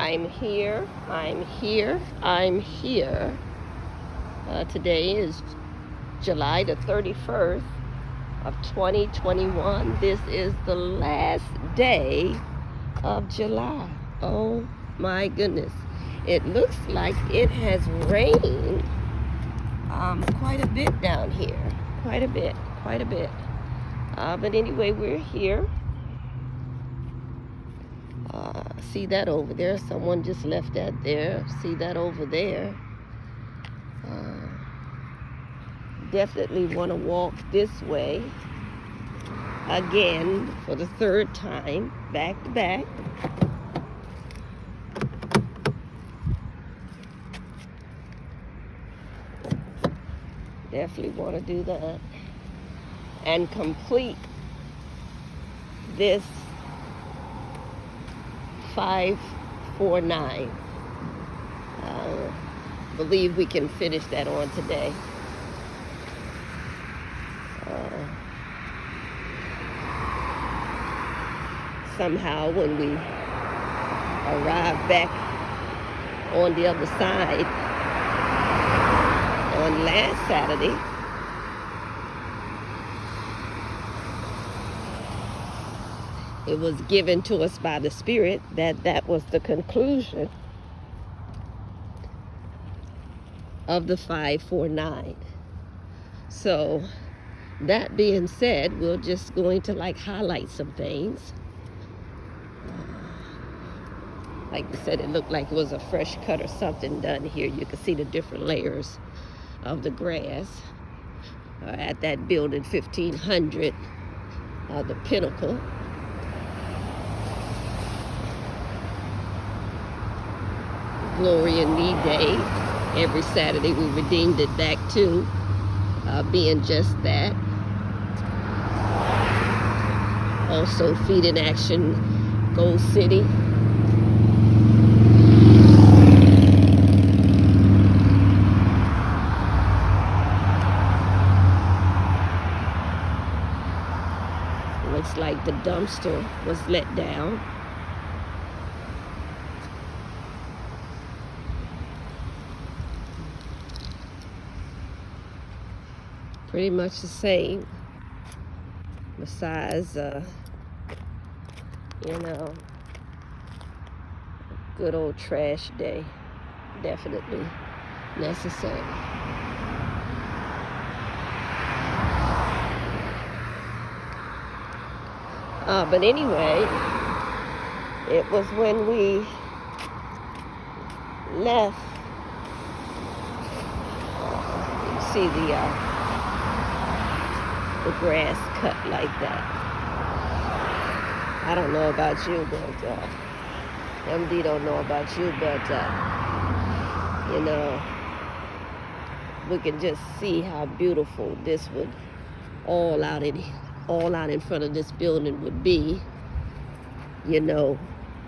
I'm here. Today is July the 31st of 2021. This is the last day of July. Oh my goodness. It looks like it has rained quite a bit down here. Quite a bit. But anyway, we're here. See that over there? Someone just left that there. See that over there? Definitely want to walk this way again for the third time, back to back. Definitely want to do that and complete this 549. Believe we can finish that on today. Somehow when we arrive back on the other side on last Saturday, it was given to us by the Spirit that was the conclusion of the 549. So that being said, we're just going to highlight some things. Like I said, it looked like it was a fresh cut or something done here. You can see the different layers of the grass at that building 1500, the Pinnacle. Glory and Need Day. Every Saturday we redeemed it back to being just that. Also Feed in Action, Gold City. Looks like the dumpster was let down. Pretty much the same, besides, good old trash day. Definitely necessary. But anyway, it was when we left, you see the grass cut like that. I don't know about you, but MD don't know about you, but we can just see how beautiful this would all out in front of this building would be.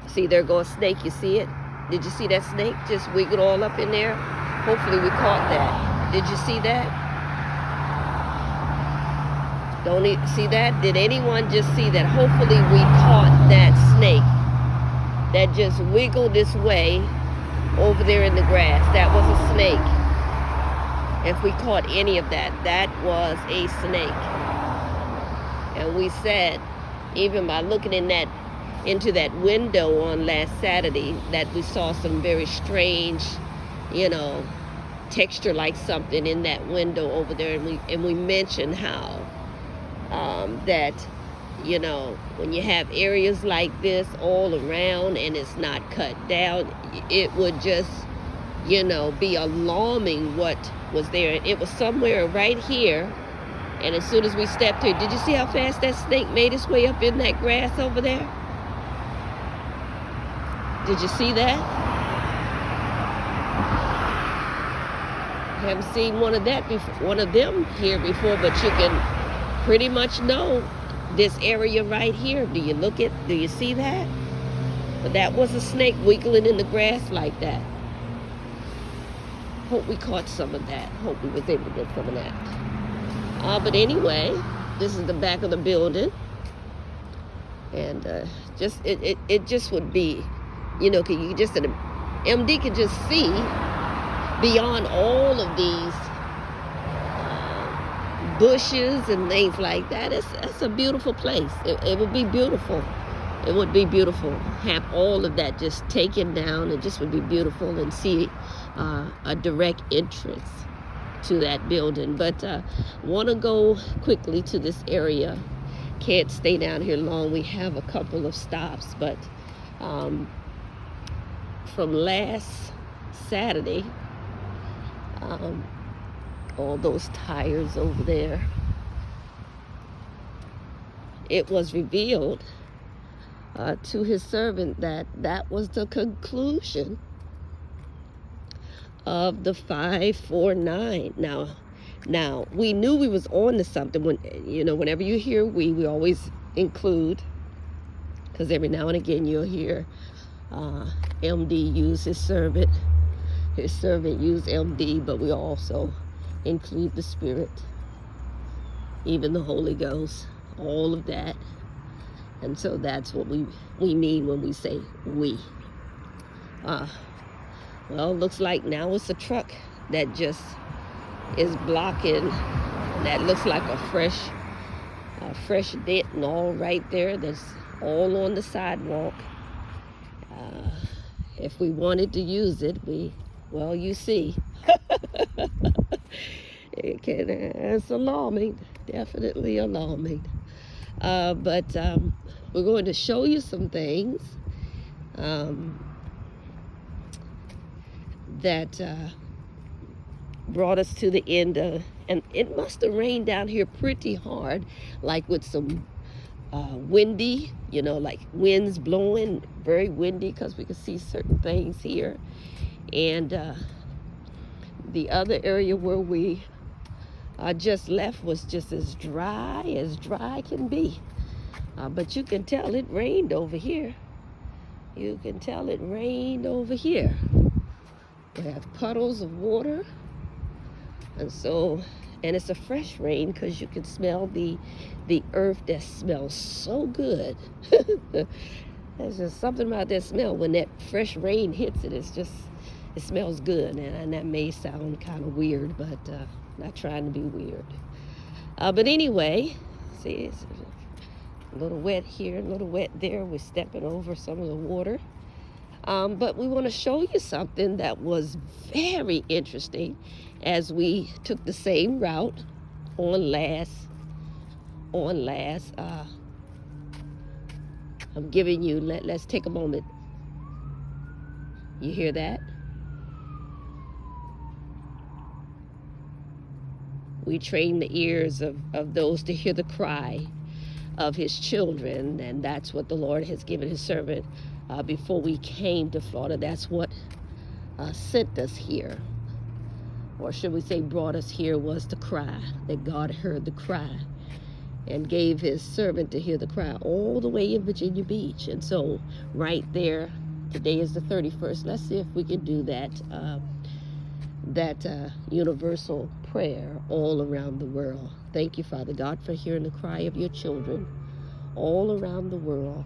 See, there goes a snake. You see it? Did you see that snake just wiggle all up in there? Hopefully we caught that. Did you see that? See that? Did anyone just see that? Hopefully we caught that snake that just wiggled this way over there in the grass. That was a snake. If we caught any of that, that was a snake. And we said, even by looking into that window on last Saturday, that we saw some very strange, texture like something in that window over there. And we mentioned how that, when you have areas like this all around and it's not cut down, it would just, be alarming what was there. And it was somewhere right here. And as soon as we stepped here, did you see how fast that snake made its way up in that grass over there? Did you see that? I haven't seen one of them here before, but you can pretty much know this area right here. Do you see that? But that was a snake wiggling in the grass like that. Hope we caught some of that. Hope we was able to get some of that. But anyway, this is the back of the building. And it just would be you know, can you just, an MD can just see beyond all of these bushes and things like that. It's a beautiful place. It would be beautiful. It would be beautiful. Have all of that just taken down. It just would be beautiful, and see a direct entrance to that building. But want to go quickly to this area. Can't stay down here long. We have a couple of stops, but from last Saturday, all those tires over there, it was revealed to his servant that that was the conclusion of the 549. Now we knew we was on to something. When, you know, whenever you hear we always include, because every now and again you'll hear MD use his servant use MD, but we also include the Spirit, even the Holy Ghost, all of that. And so that's what we mean when we say we. Well, looks like now it's a truck that just is blocking. That looks like a fresh dent and all right there. That's all on the sidewalk. If we wanted to use it, well, you see, it's alarming, definitely alarming. But we're going to show you some things that brought us to the end of, and it must have rained down here pretty hard, like with some windy, you know, like winds blowing, very windy, because we can see certain things here. And the other area where we just left was just as dry can be. But you can tell it rained over here. You can tell it rained over here. We have puddles of water. And so, and it's a fresh rain, because you can smell the earth that smells so good. There's just something about that smell when that fresh rain hits it. It smells good. And that may sound kind of weird, but not trying to be weird. But anyway, see, it's a little wet here, a little wet there. We're stepping over some of the water. But we want to show you something that was very interesting as we took the same route on last. I'm giving you, let's take a moment. You hear that? We train the ears of those to hear the cry of his children, and that's what the Lord has given his servant before we came to Florida. That's what sent us here, or should we say brought us here, was the cry, that God heard the cry and gave his servant to hear the cry all the way in Virginia Beach. And so right there, today is the 31st. Let's see if we can do that universal prayer all around the world. Thank you, Father God, for hearing the cry of your children all around the world,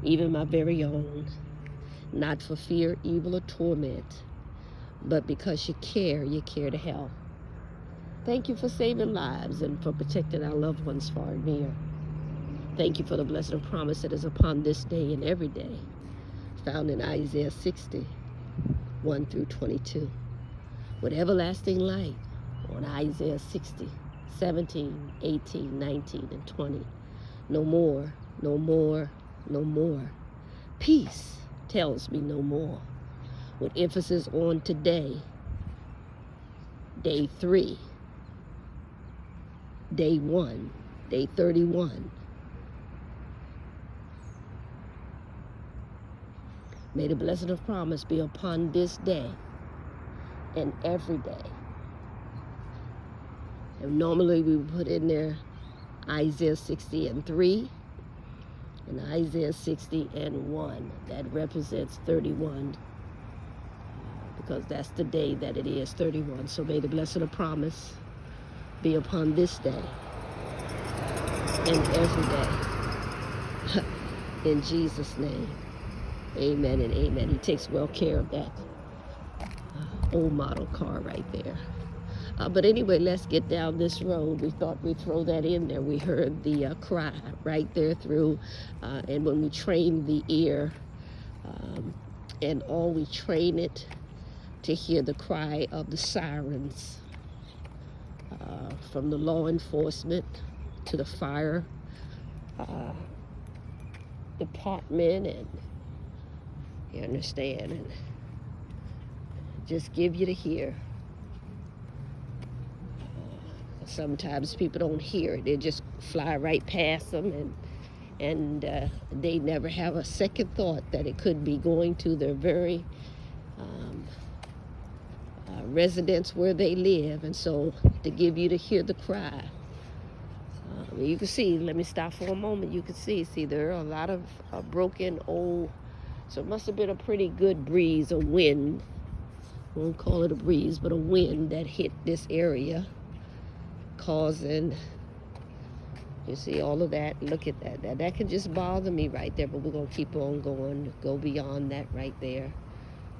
even my very own, not for fear, evil, or torment, but because you care to help. Thank you for saving lives and for protecting our loved ones far and near. Thank you for the blessed promise that is upon this day and every day, found in Isaiah 60, 1 through 22. With everlasting light on Isaiah 60, 17, 18, 19, and 20. No more, no more, no more. Peace tells me no more. With emphasis on today, day 3, day 1, day 31. May the blessing of promise be upon this day and every day. And normally we would put in there Isaiah 60 and 3 and Isaiah 60 and 1. That represents 31, because that's the day that it is, 31. So may the blessing of promise be upon this day and every day. In Jesus' name. Amen and amen. He takes well care of that old model car right there. But anyway, let's get down this road. We thought we'd throw that in there. We heard the cry right there through, and when we train the ear, and all we train it to hear the cry of the sirens from the law enforcement to the fire department, and you understand, and just give you to hear. Sometimes people don't hear it. They just fly right past them, and they never have a second thought that it could be going to their very residence where they live. And so to give you to hear the cry, you can see, let me stop for a moment, you can see there are a lot of broken old, so it must have been a pretty good breeze, a wind, I won't call it a breeze, but a wind that hit this area, causing, you see all of that. Look at that. That can just bother me right there, but we're going to keep on going, go beyond that right there.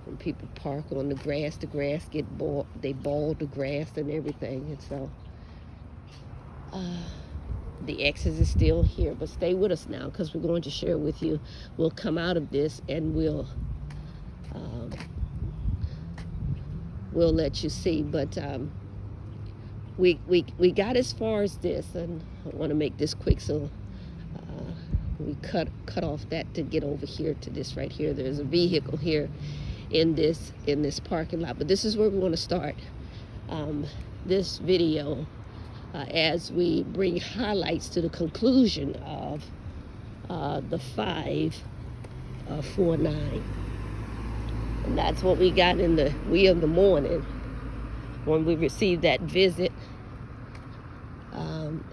When people park on the grass get bald, they bald the grass and everything. And so the exit is still here, but stay with us now, because we're going to share with you. We'll come out of this and we'll let you see. But we got as far as this, and I want to make this quick, so we cut off that to get over here to this right here. There's a vehicle here in this parking lot, but this is where we want to start this video as we bring highlights to the conclusion of the 549, and that's what we got in the wee of the morning when we received that visit. And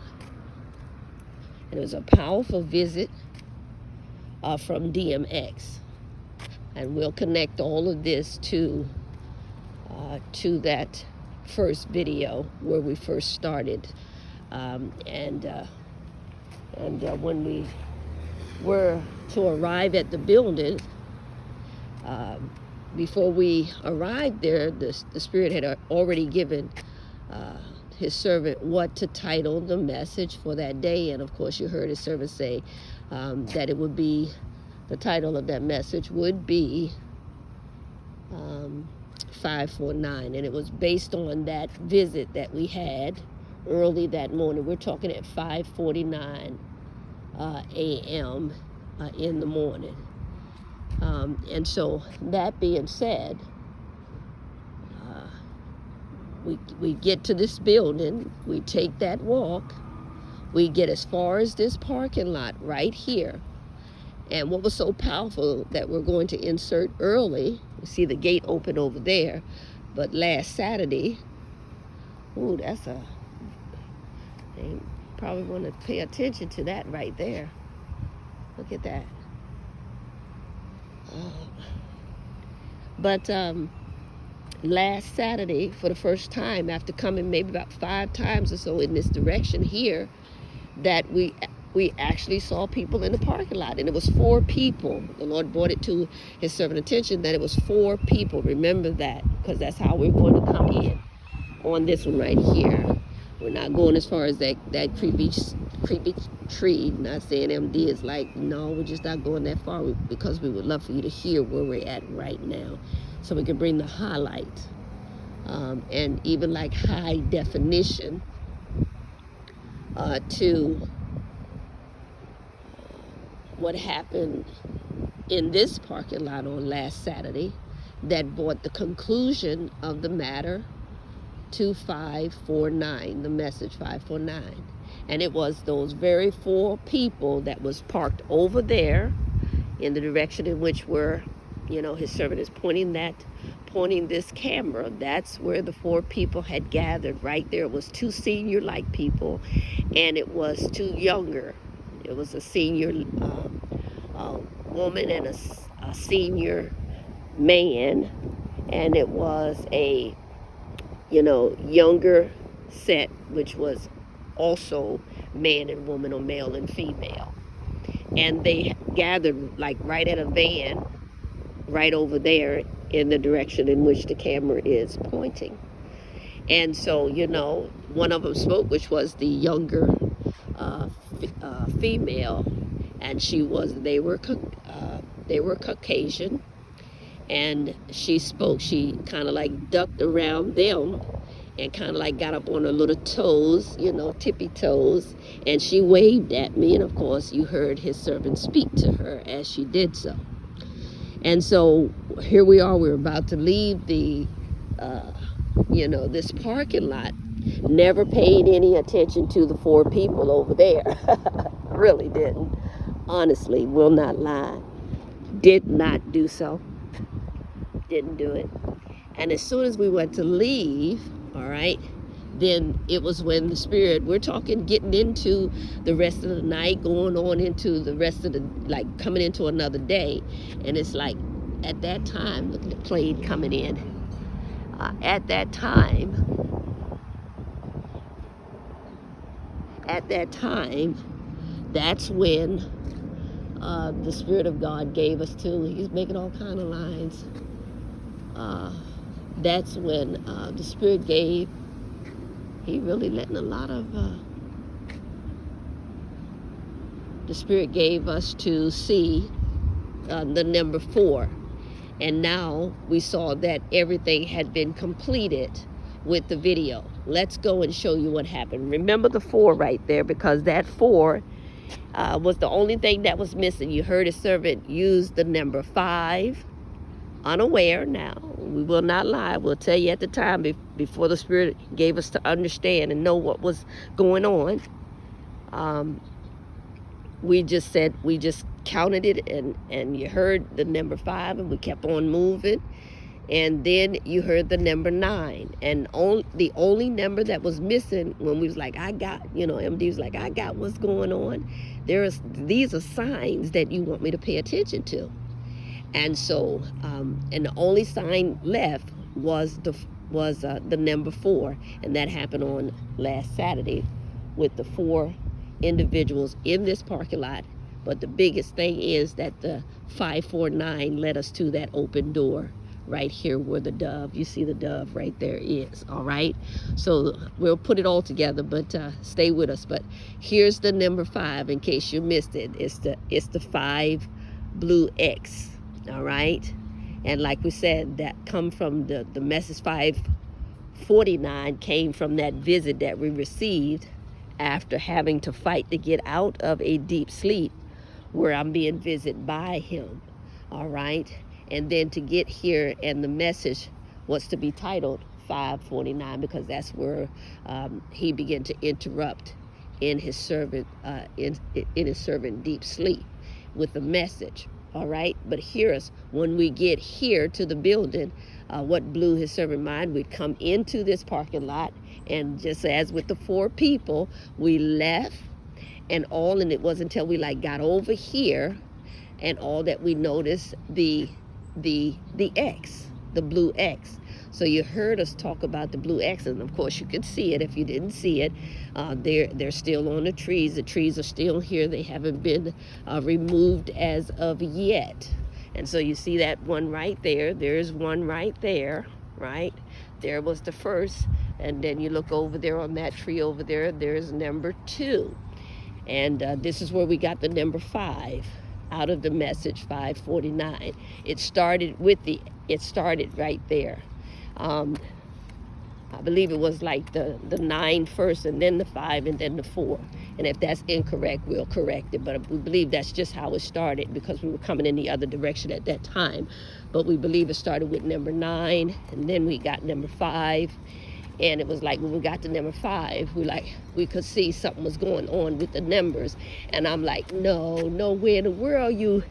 it was a powerful visit from DMX, and we'll connect all of this to that first video where we first started, and when we were to arrive at the building, before we arrived there, the Spirit had already given his servant what to title the message for that day. And of course, you heard his servant say that it would be, the title of that message would be 549. And it was based on that visit that we had early that morning. We're talking at 5:49 a.m. In the morning. And so that being said, we get to this building, we take that walk, we get as far as this parking lot right here. And what was so powerful that we're going to insert early, you see the gate open over there, but last Saturday, ooh, that's they probably want to pay attention to that right there. Look at that. But last Saturday, for the first time, after coming maybe about 5 times or so in this direction here, that we actually saw people in the parking lot, and it was 4 people. The Lord brought it to his servant attention that it was 4 people. Remember that, because that's how we're going to come in on this one right here. We're not going as far as that creepy tree. Not saying MD is like, no, we're just not going that far, because we would love for you to hear where we're at right now, so we can bring the highlight and even like high definition to what happened in this parking lot on last Saturday that brought the conclusion of the matter to 549, the message 549. And it was those very 4 people that was parked over there in the direction in which we're, his servant is pointing this camera. That's where the 4 people had gathered right there. It was 2 senior-like people, and it was 2 younger. It was a senior woman and a senior man, and it was a younger set, which was also man and woman, or male and female. And they gathered like right at a van right over there in the direction in which the camera is pointing. And so, you know, one of them spoke, which was the younger female, and they were Caucasian, and she spoke. She kind of like ducked around them and kind of like got up on her little toes, you know, tippy toes, and she waved at me, and of course you heard his servant speak to her as she did so. And so here we are, we're about to leave the you know, this parking lot. Never paid any attention to the 4 people over there. Really didn't. Honestly, will not lie. Did not do so. Didn't do it. And as soon as we went to leave, all right, then it was when the Spirit, we're talking getting into the rest of the night, going on into the rest of the, like coming into another day. And it's like at that time, look at the plane coming in. At that time, that's when the Spirit of God gave us to, he's making all kind of lines. That's when the Spirit gave, he really letting a lot of, the Spirit gave us to see the number 4. And now we saw that everything had been completed with the video. Let's go and show you what happened. Remember the 4 right there, because that 4 was the only thing that was missing. You heard his servant use the number 5, unaware. Now, we will not lie. We'll tell you at the time before the Spirit gave us to understand and know what was going on. We just counted it, and you heard the number 5, and we kept on moving. And then you heard the number 9, and the only number that was missing when we was like, I got, you know, MD was like, I got what's going on. These are signs that you want me to pay attention to. And so, and the only sign left was the number 4, and that happened on last Saturday with the 4 individuals in this parking lot. But the biggest thing is that the 549 led us to that open door right here where the dove, you see the dove right there is, all right? So we'll put it all together, but stay with us. But here's the number 5 in case you missed it. It's the 5 blue X, all right? And like we said, that come from the message 549 came from that visit that we received after having to fight to get out of a deep sleep where I'm being visited by him, all right? And then to get here, and the message was to be titled 549 because that's where he began to interrupt in his servant deep sleep with the message, all right? But hear us, when we get here to the building, what blew his servant mind, we'd come into this parking lot, and just as with the 4 people, we left, and it wasn't until we like got over here, and all that we noticed the X, the blue X. So you heard us talk about the blue X, and of course you could see it if you didn't see it. They're still on the trees. The trees are still here. They haven't been removed as of yet. And so you see that one right there. There's one right there, right? There was the first. And then you look over there on that tree over there, there's number 2. And this is where we got the number 5 out of the message 549. It started right there. I believe it was like the 9 first, and then the 5, and then the 4. And if that's incorrect, we'll correct it. But we believe that's just how it started because we were coming in the other direction at that time. But we believe it started with number 9, and then we got number 5. And it was like when we got to number 5, we could see something was going on with the numbers. And I'm like, no way in the world you're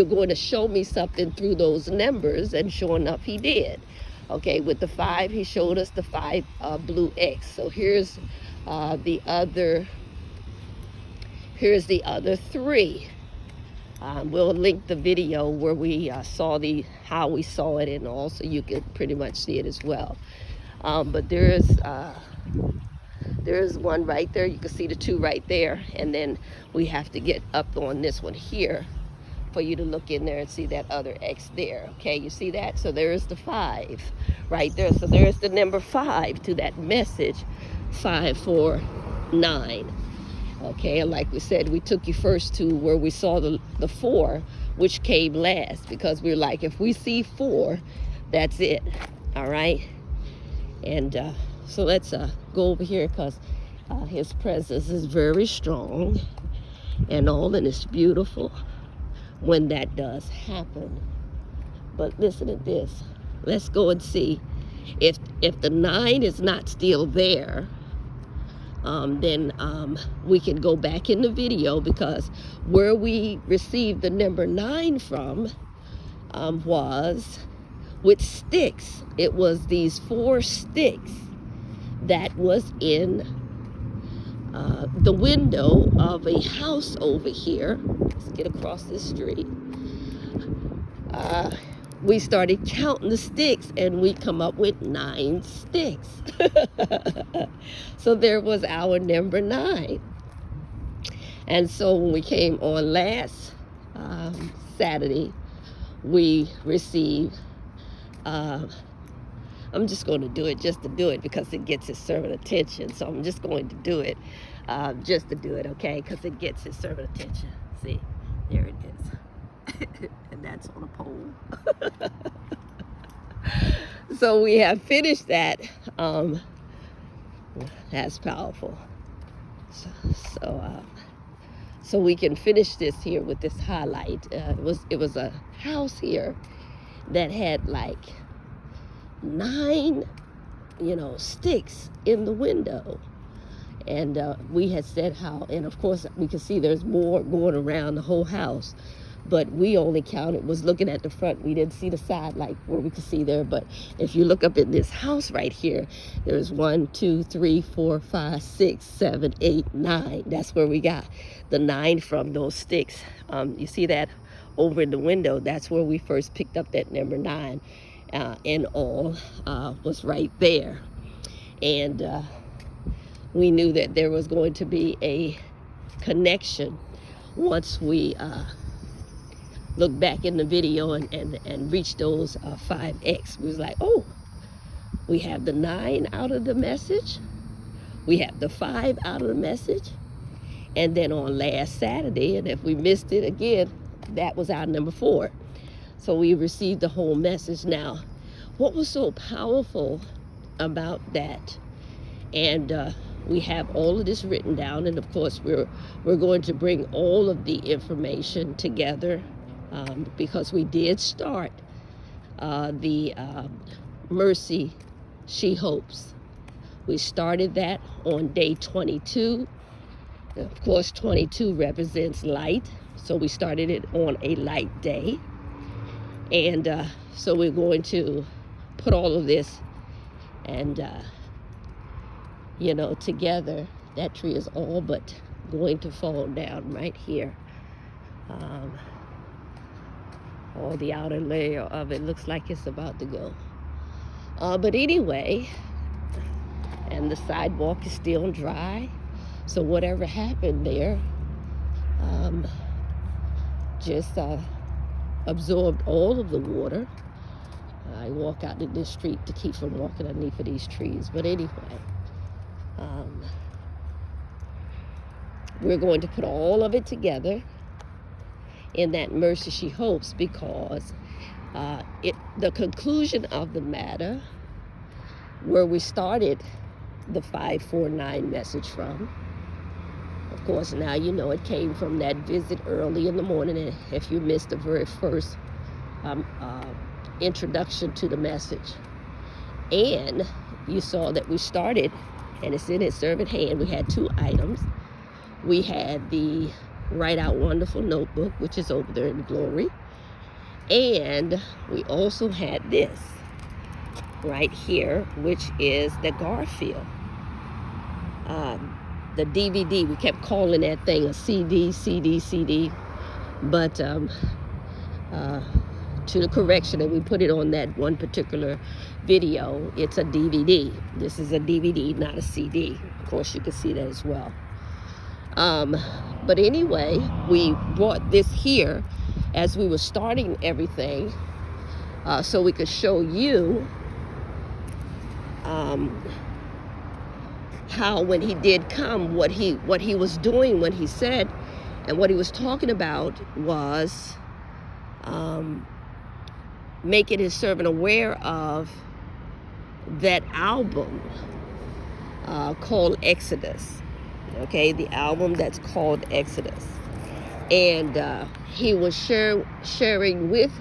going to show me something through those numbers. And sure enough, he did. Okay, with the 5, he showed us the 5 blue X. So here's the other 3. We'll link the video where we saw how we saw it, and also you could pretty much see it as well. But there's one right there. You can see the 2 right there, and then we have to get up on this one here for you to look in there and see that other X there. Okay, you see that? So there's the 5 right there. So there's the number 5 to that message, 549. Okay, and like we said, we took you first to where we saw the 4, which came last, because we were like, if we see 4, that's it. All right. And so let's go over here, because his presence is very strong and all, and it's beautiful when that does happen. But listen to this. Let's go and see if the 9 is not still there. Then we can go back in the video, because where we received the number 9 from was with sticks. It was these 4 sticks that was in the window of a house over here. Let's get across this street. We started counting the sticks, and we come up with 9 sticks. So there was our number 9. And so when we came on last Saturday, we received, I'm just going to do it just to do it, because it gets his servant attention. So I'm just going to do it just to do it, okay? Because it gets his servant attention. See, there it is. And that's on a pole. So we have finished that. That's powerful. So we can finish this here with this highlight. It was a house here that had like 9, sticks in the window. And we had said how, and of course we can see there's more going around the whole house. But we only counted, was looking at the front. We didn't see the side like where we could see there. But if you look up in this house right here, there's 1, 2, 3, 4, 5, 6, 7, 8, 9. That's where we got the 9 from, those sticks. You see that over in the window? That's where we first picked up that number 9. And all was right there. And we knew that there was going to be a connection once we look back in the video and reach those 5X. We was like, oh, we have the 9 out of the message. We have the 5 out of the message. And then on last Saturday, and if we missed it again, that was our number 4. So we received the whole message. Now, what was so powerful about that, and we have all of this written down, and of course we're going to bring all of the information together, because we did start the Mercy She Hopes. We started that on day 22. Of course, 22 represents light, so we started it on a light day. And so we're going to put all of this and together. That tree is all but going to fall down right here. All the outer layer of it looks like it's about to go. But anyway, and the sidewalk is still dry. So whatever happened there just absorbed all of the water. I walk out in this street to keep from walking underneath of these trees. But anyway, we're going to put all of it together in that Mercy She Hopes, because the conclusion of the matter, where we started the 549 message from, of course, now you know it came from that visit early in the morning. And if you missed the very first introduction to the message, and you saw that we started, and it's in his servant hand, we had 2 items. We had the Write Out Wonderful notebook, which is over there in the glory. And we also had this right here, which is the Garfield. The DVD, we kept calling that thing a CD. But to the correction, and we put it on that one particular video, it's a DVD. This is a DVD, not a CD. Of course, you can see that as well. But anyway, we brought this here, as we were starting everything, so we could show you how when he did come, what he was doing when he said, and what he was talking about was making his servant aware of that album called Exodus. Okay, the album that's called Exodus. And he was sharing with,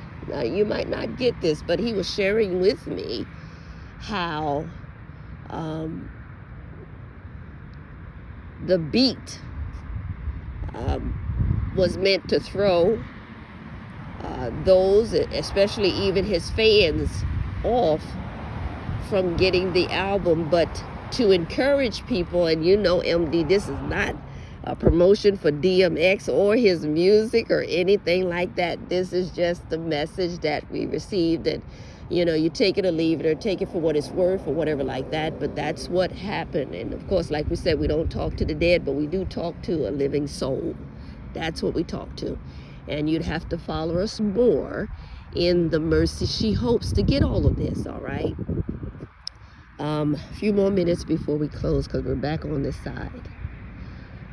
you might not get this, but he was sharing with me how the beat was meant to throw those, especially even his fans, off from getting the album, but to encourage people. And you know, MD, this is not a promotion for DMX or his music or anything like that. This is just the message that we received, and you know, you take it or leave it, or take it for what it's worth or whatever like that. But that's what happened. And of course, like we said, we don't talk to the dead, but we do talk to a living soul. That's what we talk to. And you'd have to follow us more in the mercy she hopes to get all of this. All right. A few more minutes before we close, because we're back on this side.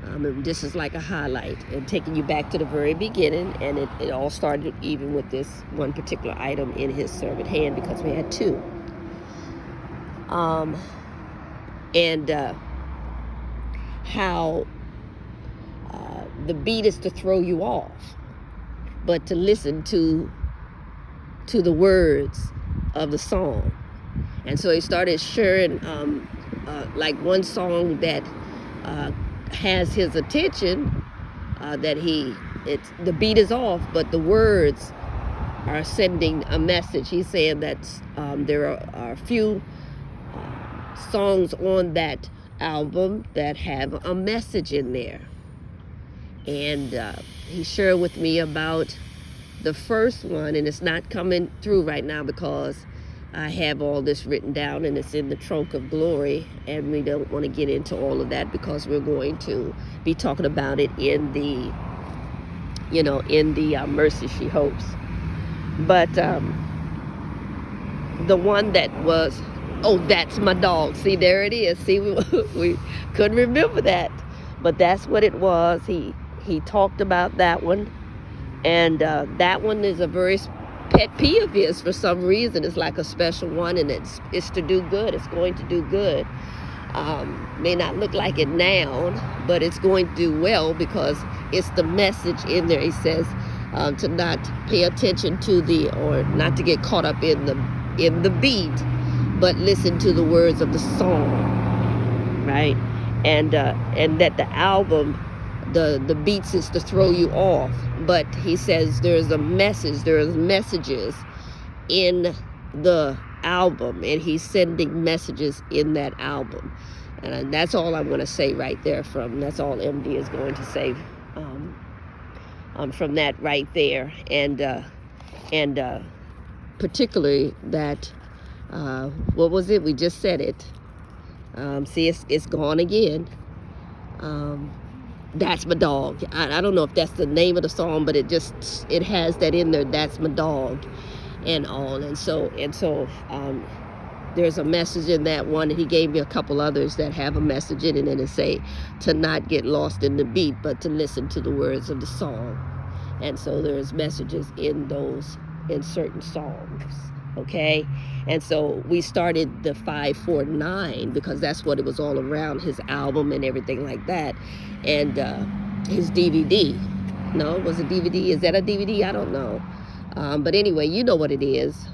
And this is like a highlight and taking you back to the very beginning. And it all started even with this one particular item in his servant hand, because we had two. How the beat is to throw you off, but to listen to the words of the song. And so he started sharing like one song that has his attention, that the beat is off, but the words are sending a message. He's saying that there are a few songs on that album that have a message in there. And he shared with me about the first one, and it's not coming through right now because I have all this written down and it's in the trunk of glory, and we don't want to get into all of that because we're going to be talking about it in the, you know, in the mercy she hopes. But the one that was, oh, that's my dog. See, there it is. See, we couldn't remember that, but that's what it was. He talked about that one, and that one is a very pet peeve of his for some reason. It's like a special one, and it's to do good. It's going to do good. May not look like it now, but it's going to do well because it's the message in there. He says to not pay attention to or not to get caught up in the beat, but listen to the words of the song, right? And that the album, the beats is to throw you off, but he says there's messages in the album, and he's sending messages in that album. And that's all I'm going to say right there that's all MD is going to say from that right there. And particularly that, what was it? We just said it. See, it's gone again. That's my dog. I don't know if that's the name of the song, but it has that in there. That's my dog, and all. And so there's a message in that one, and he gave me a couple others that have a message in it, and it say to not get lost in the beat, but to listen to the words of the song. And so there's messages in certain songs. Okay, and so we started the 549 because that's what it was all around, his album and everything like that, and his DVD. No, was it DVD? Is that a DVD? I don't know. But anyway, you know what it is.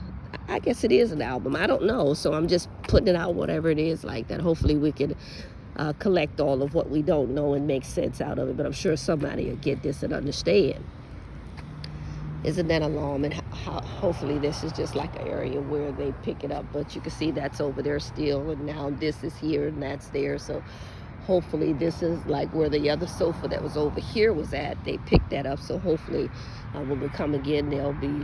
I guess it is an album. I don't know. So I'm just putting it out, whatever it is like that. Hopefully we can collect all of what we don't know and make sense out of it. But I'm sure somebody will get this and understand. Isn't that alarming? Hopefully this is just like an area where they pick it up, but you can see that's over there still, and now this is here and that's there. So hopefully this is like where the other sofa that was over here was at. They picked that up. So hopefully when we come again, they'll be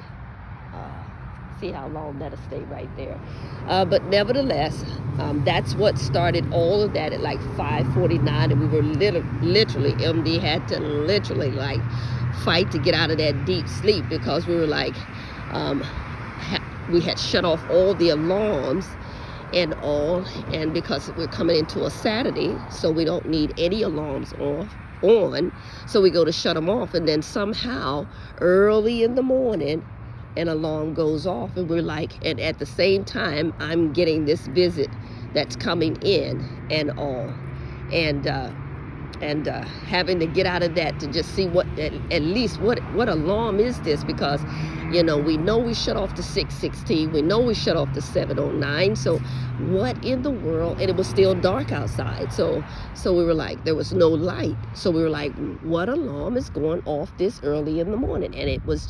see how long that'll stay right there. But nevertheless, that's what started all of that at like 5:49, and we were literally MD had to literally like fight to get out of that deep sleep, because we were like, we had shut off all the alarms and all, and because we're coming into a Saturday, so we don't need any alarms on, so we go to shut them off, and then somehow early in the morning an alarm goes off, and we're like, and at the same time I'm getting this visit that's coming in and all, and having to get out of that to just see what, at least what alarm is this, because we know we shut off the 6:16, we know we shut off the 7:09, so what in the world? And it was still dark outside, so we were like, there was no light, so we were like, what alarm is going off this early in the morning? And it was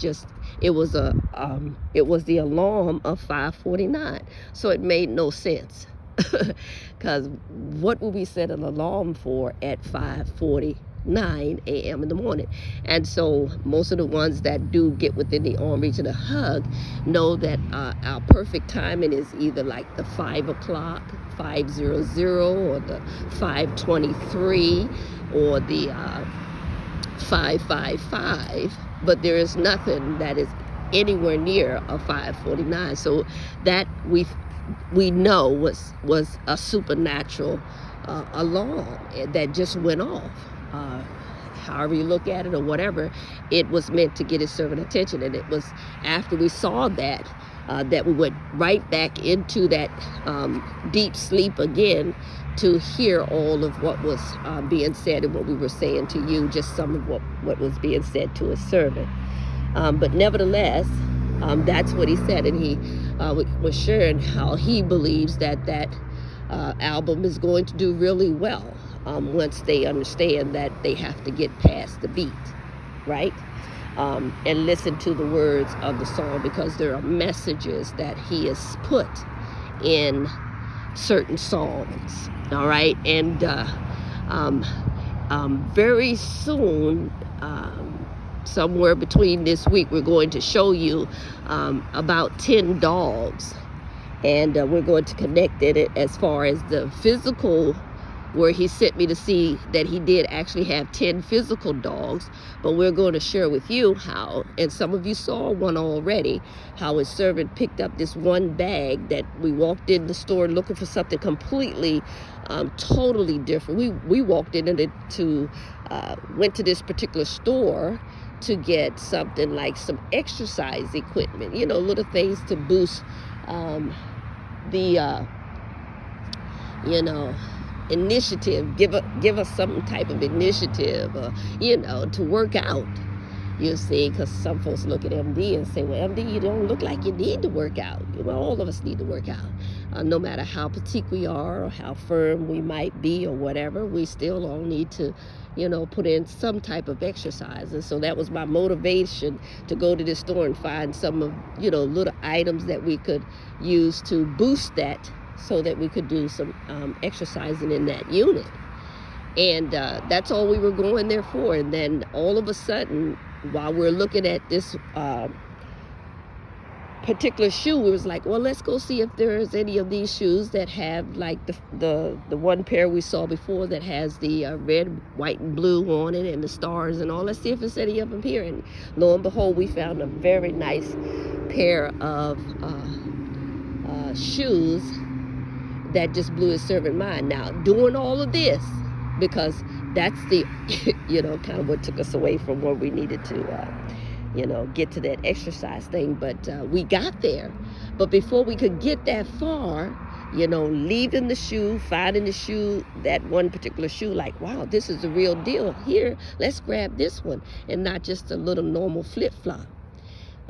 the alarm of 5:49, so it made no sense. Because what would we set an alarm for at 5:49 a.m. in the morning? And so most of the ones that do get within the arm reach of the hug know that our perfect timing is either like the 5 o'clock, 5:00, or the 5:23, or the 5:55, but there is nothing that is anywhere near a 5:49. So that we know was a supernatural alarm that just went off. However you look at it or whatever, it was meant to get his servant attention. And it was after we saw that that we went right back into that deep sleep again, to hear all of what was being said and what we were saying to you, just some of what was being said to his servant. But nevertheless, that's what he said, and he was sharing how he believes that album is going to do really well once they understand that they have to get past the beat, right? And listen to the words of the song, because there are messages that he has put in certain songs, all right? And very soon, somewhere between this week, we're going to show you about 10 dogs, and we're going to connect it as far as the physical, where he sent me to see that he did actually have 10 physical dogs. But we're going to share with you how, and some of you saw one already, how his servant picked up this one bag that we walked in the store looking for something completely totally different. We walked in and went to this particular store to get something like some exercise equipment, little things to boost the initiative, give us some type of initiative, to work out, you see, because some folks look at MD and say, well, MD, you don't look like you need to work out. All of us need to work out, no matter how petite we are or how firm we might be or whatever, we still all need to put in some type of exercise. And so that was my motivation to go to this store and find some of little items that we could use to boost that, so that we could do some exercising in that unit. And that's all we were going there for. And then all of a sudden, while we're looking at this particular shoe, we was like, well, let's go see if there's any of these shoes that have like the one pair we saw before that has the red, white, and blue on it, and the stars and all. Let's see if there's any of them here. And lo and behold, we found a very nice pair of shoes that just blew his servant mind. Now, doing all of this, because that's the kind of what took us away from where we needed to get to that exercise thing. But we got there. But before we could get that far, leaving the shoe, finding the shoe, that one particular shoe, like, wow, this is the real deal. Here, let's grab this one, and not just a little normal flip-flop.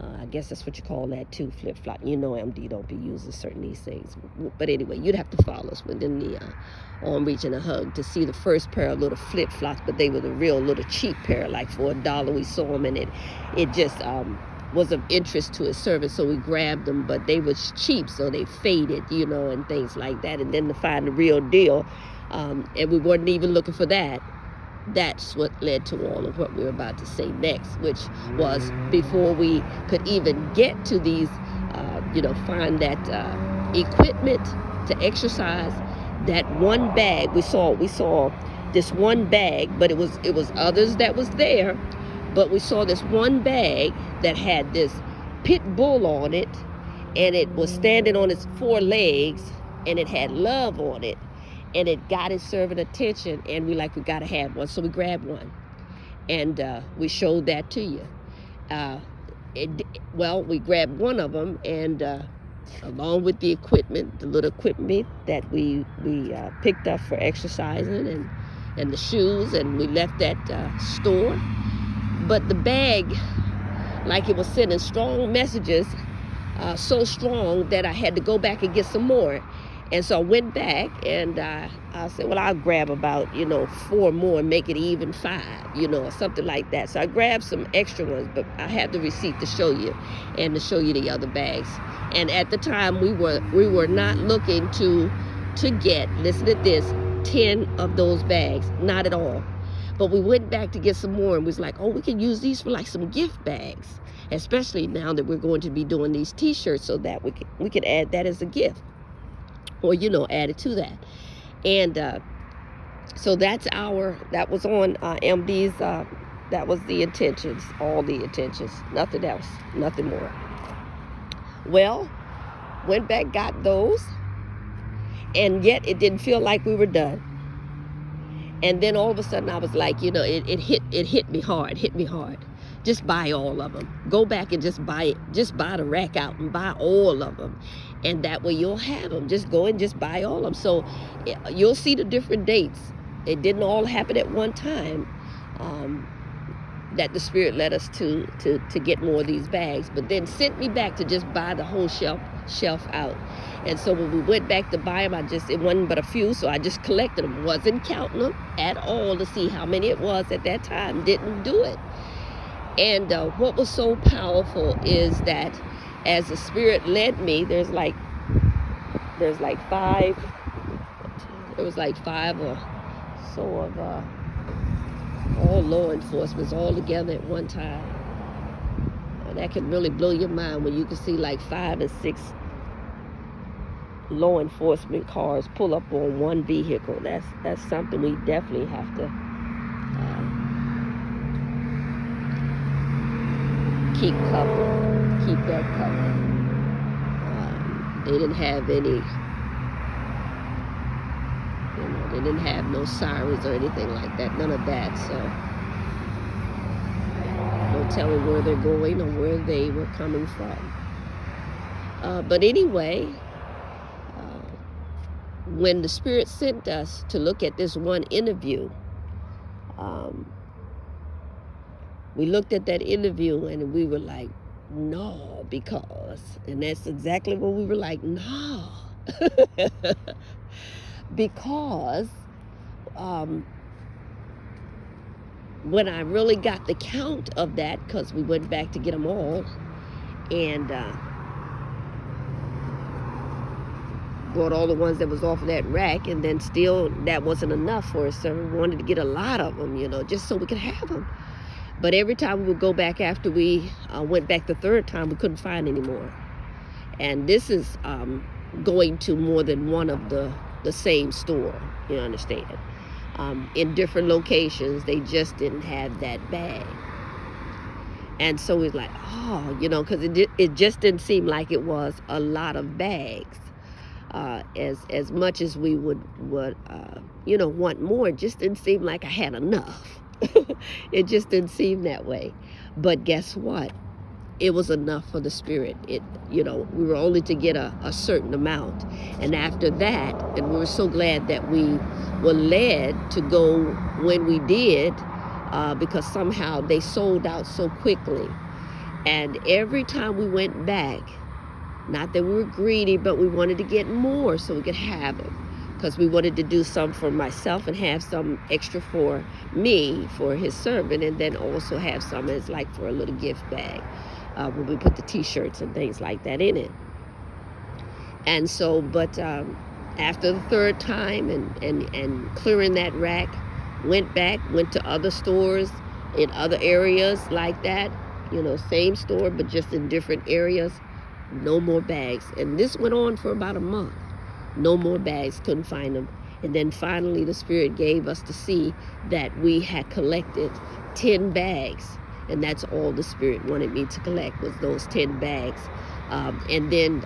I guess that's what you call that too, flip-flop. MD don't be using certain these things. But anyway, you'd have to follow us within the arm reach and a hug to see the first pair of little flip-flops, but they were the real little cheap pair, like for $1 we saw them, and it just was of interest to his servant, so we grabbed them, but they was cheap, so they faded, and things like that. And then to find the real deal, and we weren't even looking for that. That's what led to all of what we were about to say next, which was before we could even get to these, find that equipment to exercise. That one bag we saw this one bag, but it was others that was there, But we saw this one bag that had this pit bull on it, and it was standing on its 4 legs, and it had love on it, and it got its servant attention, and we gotta have one. So we grabbed one, and we showed that to you. We grabbed one of them, and along with the equipment, the little equipment that we picked up for exercising, and the shoes, and we left that store. But the bag, like, it was sending strong messages, so strong that I had to go back and get some more. And so I went back, and I said, well, I'll grab about, 4 more, make it even 5, or something like that. So I grabbed some extra ones, but I have the receipt to show you, and to show you the other bags. And at the time, we were not looking to get, listen to this, 10 of those bags, not at all. But we went back to get some more, and was like, oh, we can use these for like some gift bags, especially now that we're going to be doing these t-shirts, so that we can add that as a gift, or add it to that. And so that was on MD's, that was the intentions, all the intentions, nothing else, nothing more. Well, went back, got those, and yet it didn't feel like we were done. And then all of a sudden I was like, it hit me hard. Just buy all of them. Go back and just buy the rack out and buy all of them. And that way you'll have them. Just go and just buy all of them. So you'll see the different dates. It didn't all happen at one time. That the Spirit led us to get more of these bags, but then sent me back to just buy the whole shelf out. And so when we went back to buy them, it wasn't but a few, so I just collected them. Wasn't counting them at all to see how many it was at that time. Didn't do it. And what was so powerful is that as the Spirit led me, there's like 5. There was like 5 or so of all law enforcement all together at one time. And that can really blow your mind when you can see like 5 and 6 law enforcement cars pull up on one vehicle. That's something we definitely have to keep covered. Keep that covered. They didn't have any. They didn't have no sirens or anything like that, none of that, so no telling where they're going or where they were coming from. But anyway, when the Spirit sent us to look at this one interview, we looked at that interview and we were like, no, because, and that's exactly what we were like, no. Because when I really got the count of that, because we went back to get them all, and brought all the ones that was off of that rack, and then still that wasn't enough for us, so we wanted to get a lot of them, just so we could have them. But every time we would go back after we went back the 3rd time, we couldn't find any more. And this is going to more than one of the same store, you understand. In different locations, they just didn't have that bag. And so it's like, because it just didn't seem like it was a lot of bags. As much as we would want more, it just didn't seem like I had enough. It just didn't seem that way. But guess what? It was enough for the Spirit. We were only to get a certain amount. And after that, and we were so glad that we were led to go when we did, because somehow they sold out so quickly. And every time we went back, not that we were greedy, but we wanted to get more so we could have them. Because we wanted to do some for myself and have some extra for me, for his servant, and then also have some as like for a little gift bag. When we put the t-shirts and things like that in it. And so, but after the 3rd time and clearing that rack, went to other stores in other areas like that, same store, but just in different areas, no more bags. And this went on for about a month. No more bags, couldn't find them. And then finally the Spirit gave us to see that we had collected 10 bags. And that's all the Spirit wanted me to collect, was those 10 bags. And then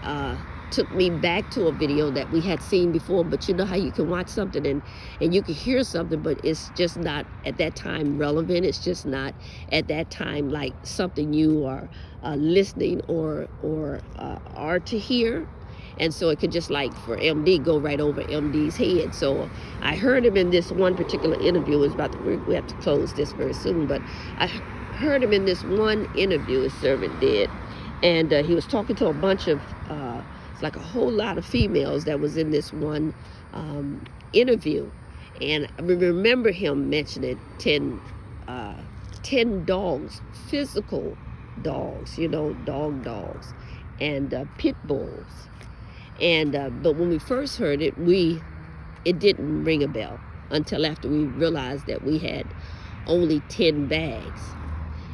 took me back to a video that we had seen before. But you know how you can watch something and you can hear something, but it's just not at that time relevant. It's just not at that time like something you are listening or are to hear. And so it could just, like for MD, go right over MD's head. So I heard him in this one particular interview. It's about we have to close this very soon, but I heard him in this one interview his servant did, and he was talking to a bunch of it's like a whole lot of females that was in this one interview. And I remember him mentioning 10 dogs, physical dogs, you know, dogs, and pit bulls. And but when we first heard it, it didn't ring a bell until after we realized that we had only 10 bags.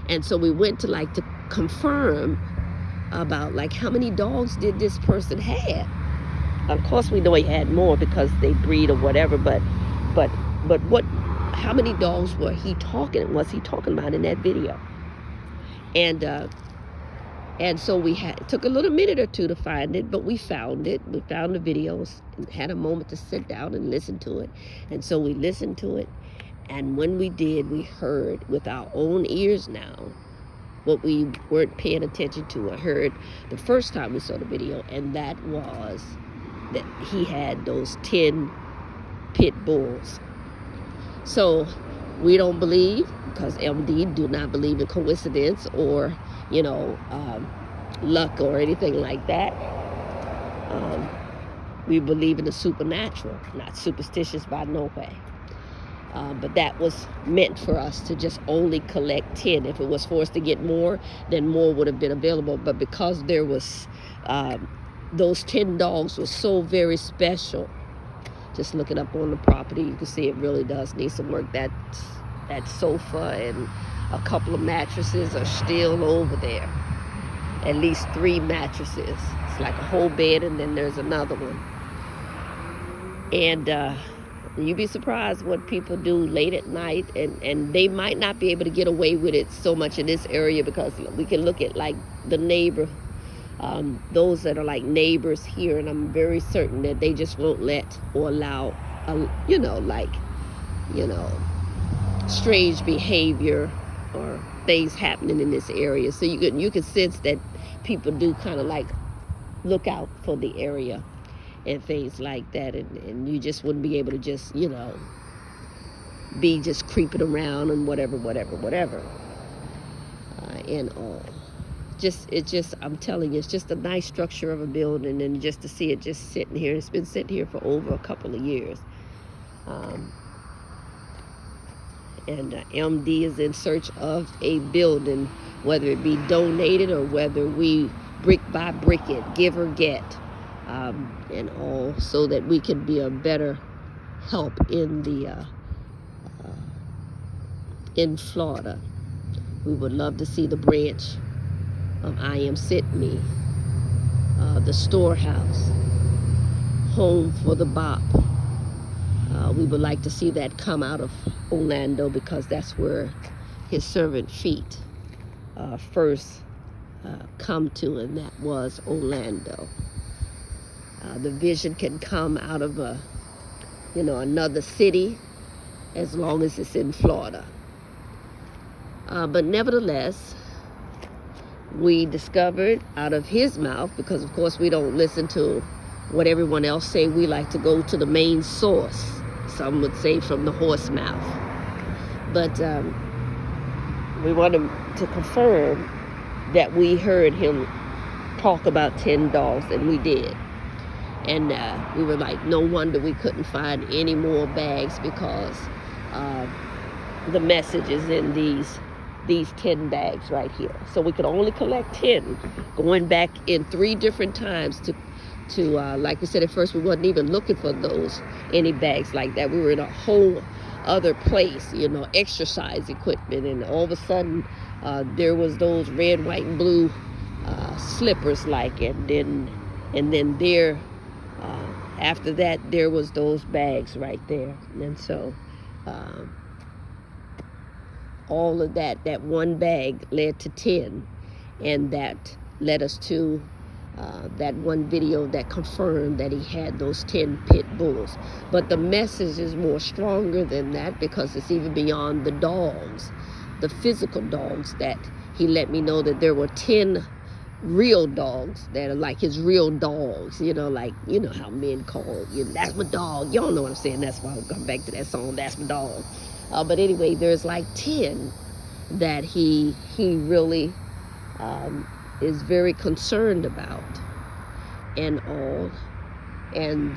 And so we went to like to confirm about like how many dogs did this person have. Of course we know he had more because they breed or whatever, but how many dogs was he talking about in that video? And so it took a little minute or two to find it, but we found it. We found the videos and had a moment to sit down and listen to it. And so we listened to it. And when we did, we heard with our own ears now what we weren't paying attention to or heard the first time we saw the video. And that was that he had those 10 pit bulls. So we don't believe, because MD do not believe in coincidence or luck or anything like that. We believe in the supernatural, not superstitious by no way. But that was meant for us to just only collect 10. If it was for us to get more, then more would have been available. But because there was, those 10 dogs were so very special. Just looking up on the property, you can see it really does need some work. That sofa and a couple of mattresses are still over there. At least 3 mattresses. It's like a whole bed, and then there's another one. And you'd be surprised what people do late at night, and they might not be able to get away with it so much in this area, because we can look at like the neighbor, those that are like neighbors here, and I'm very certain that they just won't let or allow, strange behavior or things happening in this area. So you can sense that people do kind of like look out for the area and things like that, and you just wouldn't be able to just be just creeping around and whatever and all. I'm telling you, it's just a nice structure of a building, and just to see it just sitting here, it's been sitting here for over a couple of years. And MD is in search of a building, whether it be donated or whether we brick by brick it, give or get, and all, so that we can be a better help in Florida. We would love to see the branch of I Am Sydney, the storehouse, home for the Bop. We would like to see that come out of Orlando, because that's where his servant feet first come to, and that was Orlando. The vision can come out of another city, as long as it's in Florida. But nevertheless, we discovered out of his mouth, because of course we don't listen to what everyone else say. We like to go to the main source. Some would say from the horse mouth. But we wanted to confirm that we heard him talk about 10 dogs, and we did. And we were like, no wonder we couldn't find any more bags, because the message is in these 10 bags right here. So we could only collect 10, going back in 3 different times to like we said at first, we wasn't even looking for any bags like that. We were in a whole other place, exercise equipment, and all of a sudden there was those red, white, and blue slippers, and then there after that there was those bags right there. And so all of that one bag led to 10, and that led us to that one video that confirmed that he had those 10 pit bulls. But the message is more stronger than that, because it's even beyond the dogs, the physical dogs, that he let me know that there were 10 real dogs that are like his real dogs, like, how men call, that's my dog. Y'all know what I'm saying. That's why I'll come back to that song, That's My Dog. But anyway, there's like 10 that he really is very concerned about and all. And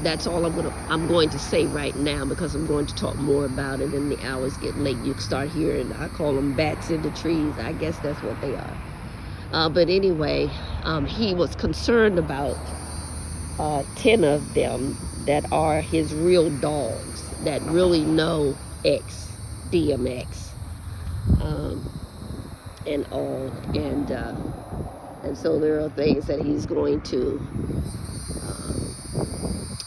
that's all I'm going to say right now, because I'm going to talk more about it, and the hours get late. You can start hearing, I call them bats in the trees. I guess that's what they are. But anyway, he was concerned about 10 of them that are his real dogs, that really know DMX, and all. And so there are things that he's going to,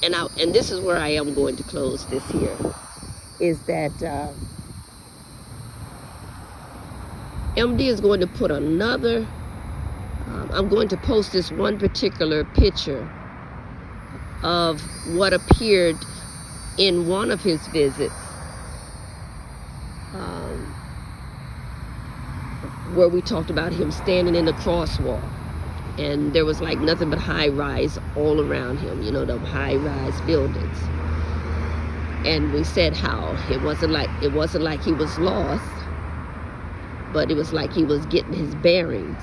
and this is where I am going to close this here, is that MD is going to put another, I'm going to post this one particular picture of what appeared in one of his visits, where we talked about him standing in the crosswalk, and there was like nothing but high rise all around him, the high rise buildings. And we said how it wasn't like he was lost, but it was like he was getting his bearings.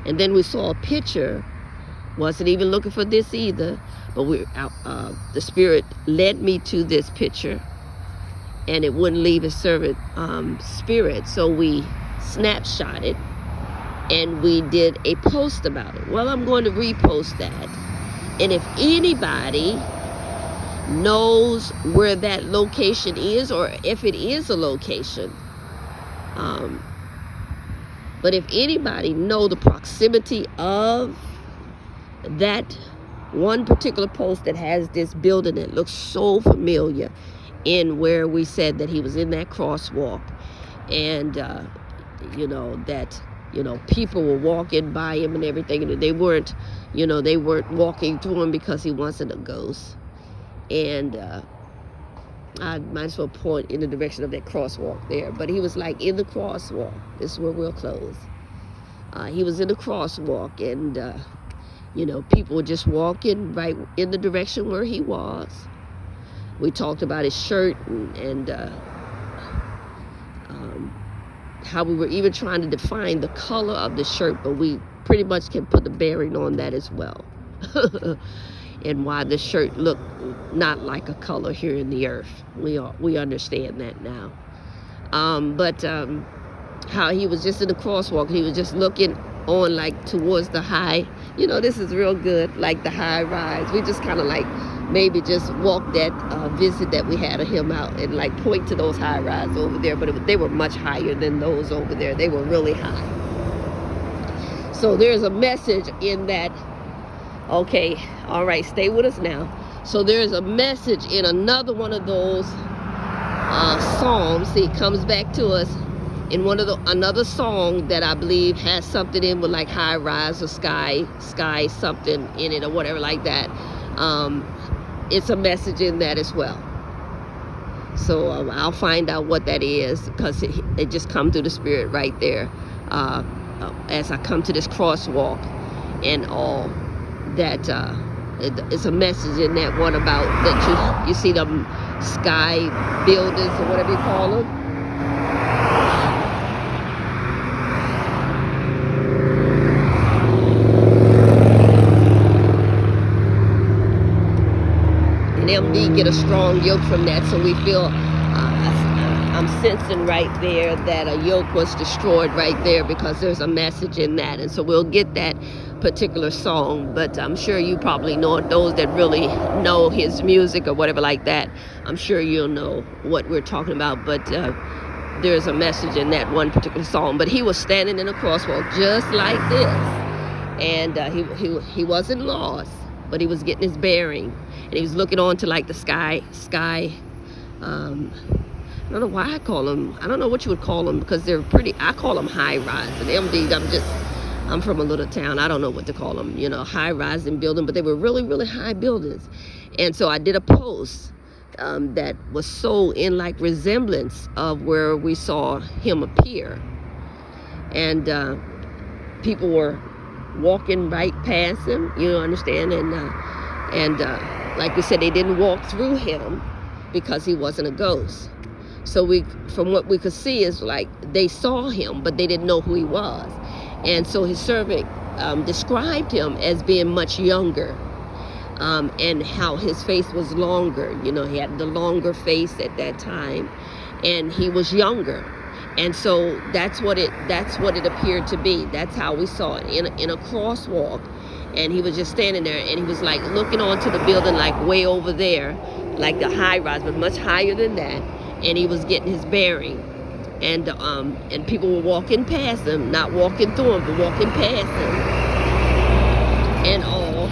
And then we saw a picture, wasn't even looking for this either, but the Spirit led me to this picture, and it wouldn't leave his servant spirit, so we snapshot it and we did a post about it. Well, I'm going to repost that, and if anybody knows where that location is, or if it is a location, but if anybody know the proximity of that one particular post that has this building that looks so familiar, in where we said that he was in that crosswalk, and that people were walking by him and everything, and they weren't walking to him because he wasn't a ghost. And I might as well point in the direction of that crosswalk there, but he was like in the crosswalk. This is where we'll close. He was in the crosswalk, and people were just walking right in the direction where he was. We talked about his shirt, and how we were even trying to define the color of the shirt, but we pretty much can put the bearing on that as well. And why the shirt looked not like a color here in the earth. We understand that now. But how he was just in the crosswalk, he was just looking on like towards the high, this is real good, like the high rise. We just kind of like maybe just walk that visit that we had of him out and like point to those high rise over there, but they were much higher than those over there. They were really high. So there's a message in that. Okay, all right, stay with us now. So there's a message in another one of those psalms. See, it comes back to us in another song that I believe has something in with like high rise or sky something in it or whatever like that. It's a message in that as well. So I'll find out what that is, because it just come through the Spirit right there as I come to this crosswalk and all. That it's a message in that one about that you see them sky buildings or whatever you call them. And MD get a strong yoke from that, so we feel I'm sensing right there that a yoke was destroyed right there, because there's a message in that. And so we'll get that particular song, but I'm sure you probably know it. Those that really know his music or whatever like that, I'm sure you'll know what we're talking about. But there's a message in that one particular song. But he was standing in a crosswalk just like this, and he wasn't lost, but he was getting his bearing, and he was looking on to like the sky I don't know why I call them, I don't know what you would call them, because they're pretty, I call them high rise. And MD, I'm from a little town, I don't know what to call them, you know, high rising building, but they were really, really high buildings. And so I did a post that was so in like resemblance of where we saw him appear. And people were walking right past him, you know, understand? And like we said, they didn't walk through him because he wasn't a ghost. So from what we could see is like they saw him, but they didn't know who he was. And so his servant described him as being much younger, and how his face was longer. You know, he had the longer face at that time, and he was younger. And so that's what it appeared to be. That's how we saw it in a crosswalk. And he was just standing there, and he was like looking onto the building, like way over there, like the high rise, but much higher than that. And he was getting his bearing, and people were walking past him, not walking through him, but walking past him, and all,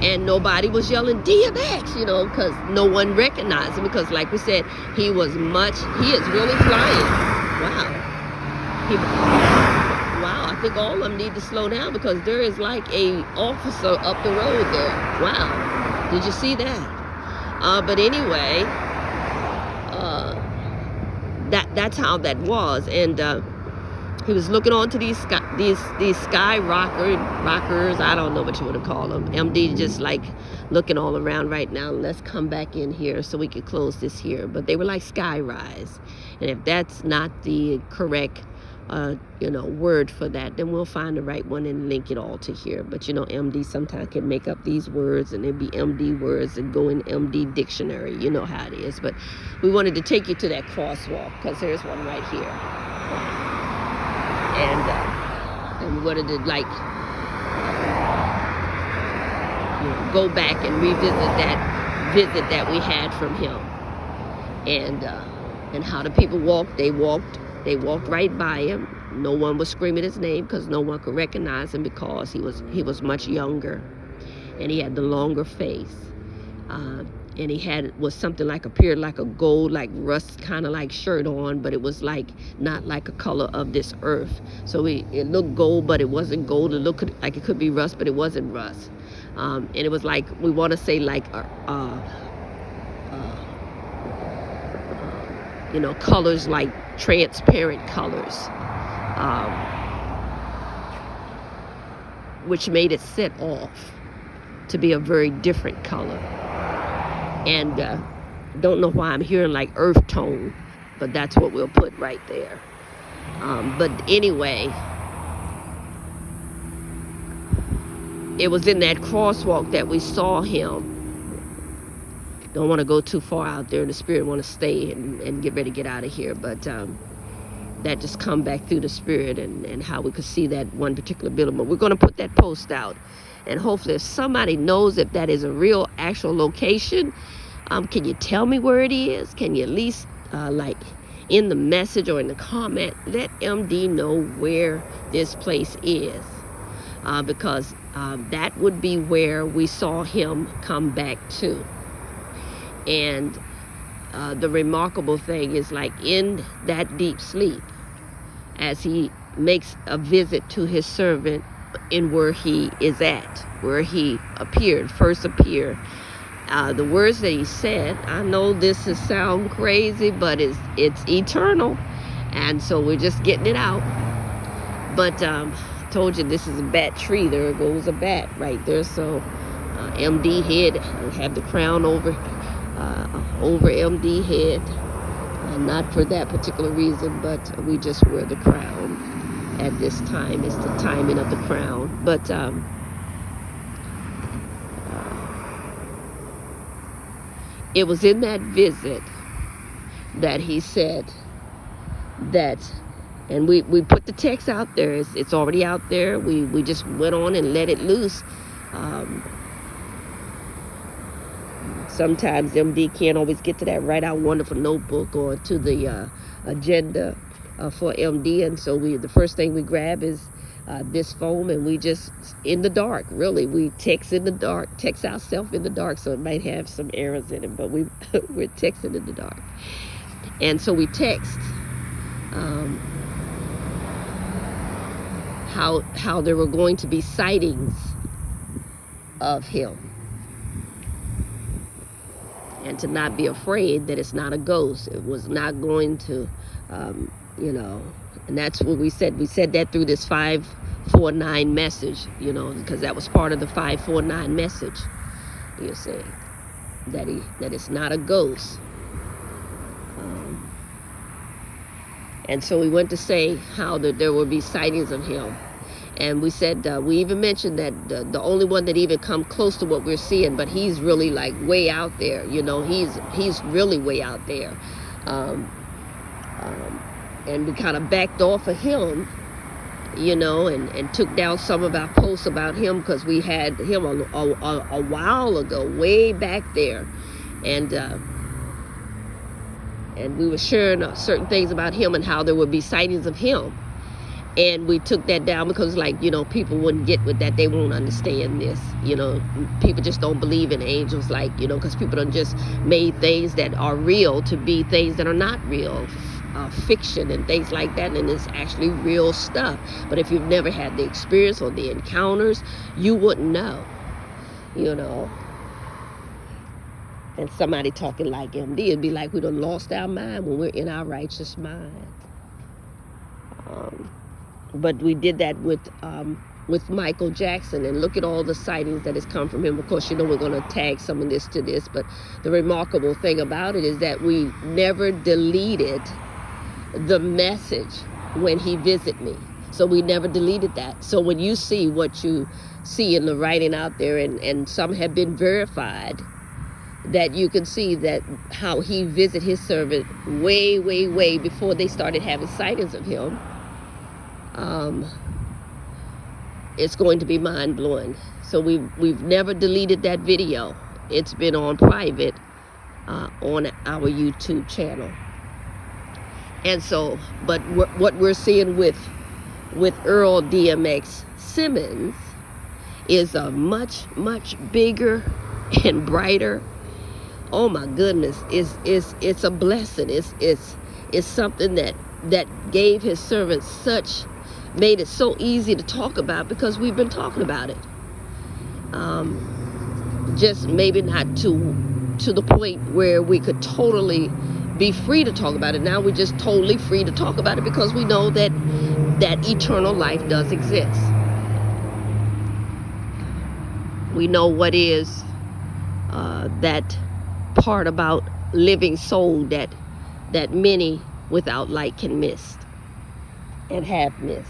and nobody was yelling DMX, you know, because no one recognized him, because like we said, he is really flying. Wow, I think all of them need to slow down, because there is like a officer up the road there. Wow, did you see that? But anyway, that's how that was. And he was looking onto these sky rockers. I don't know what you want to call them. MD just like looking all around right now. Let's come back in here so we can close this here. But they were like sky rise. And if that's not the correct word for that, then we'll find the right one and link it all to here. But you know, MD sometimes can make up these words, and it'd be MD words and go in MD dictionary. You know how it is. But we wanted to take you to that crosswalk, because there's one right here. And we wanted to like go back and revisit that visit that we had from him, and how the people walked. They walked right by him. No one was screaming his name, because no one could recognize him, because he was much younger, and he had the longer face, and he was something like appeared like a gold, like rust kind of like shirt on, but it was like not like a color of this earth. So it looked gold, but it wasn't gold. It looked like it could be rust, but it wasn't rust. And it was like, we want to say like colors like transparent colors, which made it set off to be a very different color. And don't know why I'm hearing like earth tone, but that's what we'll put right there. But anyway, it was in that crosswalk that we saw him. Don't want to go too far out there in the spirit, want to stay and get ready to get out of here. But that just come back through the spirit, and how we could see that one particular building. But we're going to put that post out, and hopefully if somebody knows if that is a real actual location, can you tell me where it is? Can you at least like in the message or in the comment, let MD know where this place is, because that would be where we saw him come back to. And the remarkable thing is, like in that deep sleep, as he makes a visit to his servant in where he is at, where he first appeared, the words that he said, I know this is sound crazy, but it's eternal, and so we're just getting it out. But told you this is a bat tree. There goes a bat right there. So MD head, have the crown over MD head, not for that particular reason, but we just wear the crown at this time. It's the timing of the crown. But it was in that visit that he said that, and we put the text out there. It's already out there. We just went on and let it loose. Sometimes MD can't always get to that write out wonderful notebook or to the agenda for MD, and so the first thing we grab is this phone, and we just in the dark. Really, we text in the dark, text ourselves in the dark, so it might have some errors in it, but we're texting in the dark. And so we text how there were going to be sightings of him, and to not be afraid that it's not a ghost. It was not going to, you know, and that's what we said. We said that through this 549 message, you know, because that was part of the 549 message. You see, that it's not a ghost. And so we went to say how that there will be sightings of him. And we said, we even mentioned that the only one that even come close to what we're seeing, but he's really like way out there, you know, he's really way out there. And we kind of backed off of him, you know, and took down some of our posts about him, because we had him a while ago, way back there. And we were sharing certain things about him and how there would be sightings of him. And we took that down because, like, you know, people wouldn't get with that. They won't understand this. You know, people just don't believe in angels, like, you know, because people done just made things that are real to be things that are not real, fiction and things like that. And it's actually real stuff. But if you've never had the experience or the encounters, you wouldn't know, you know. And somebody talking like MD, it'd be like we done lost our mind when we're in our righteous mind. But we did that with Michael Jackson, and look at all the sightings that has come from him. Of course, you know, we're going to tag some of this to this, but the remarkable thing about it is that we never deleted the message when he visited me. So we never deleted that. So when you see what you see in the writing out there, and some have been verified, that you can see that how he visited his servant way, way, way before they started having sightings of him. It's going to be mind-blowing. So we've never deleted that video. It's been on private on our YouTube channel. And so, but what we're seeing with Earl DMX Simmons is a much, much bigger and brighter. Oh my goodness, it's a blessing. It's something that gave his servant made it so easy to talk about, because we've been talking about it. Just maybe not to the point where we could totally be free to talk about it. Now we're just totally free to talk about it because we know that eternal life does exist. We know what is that part about living soul that many without light can miss and have missed.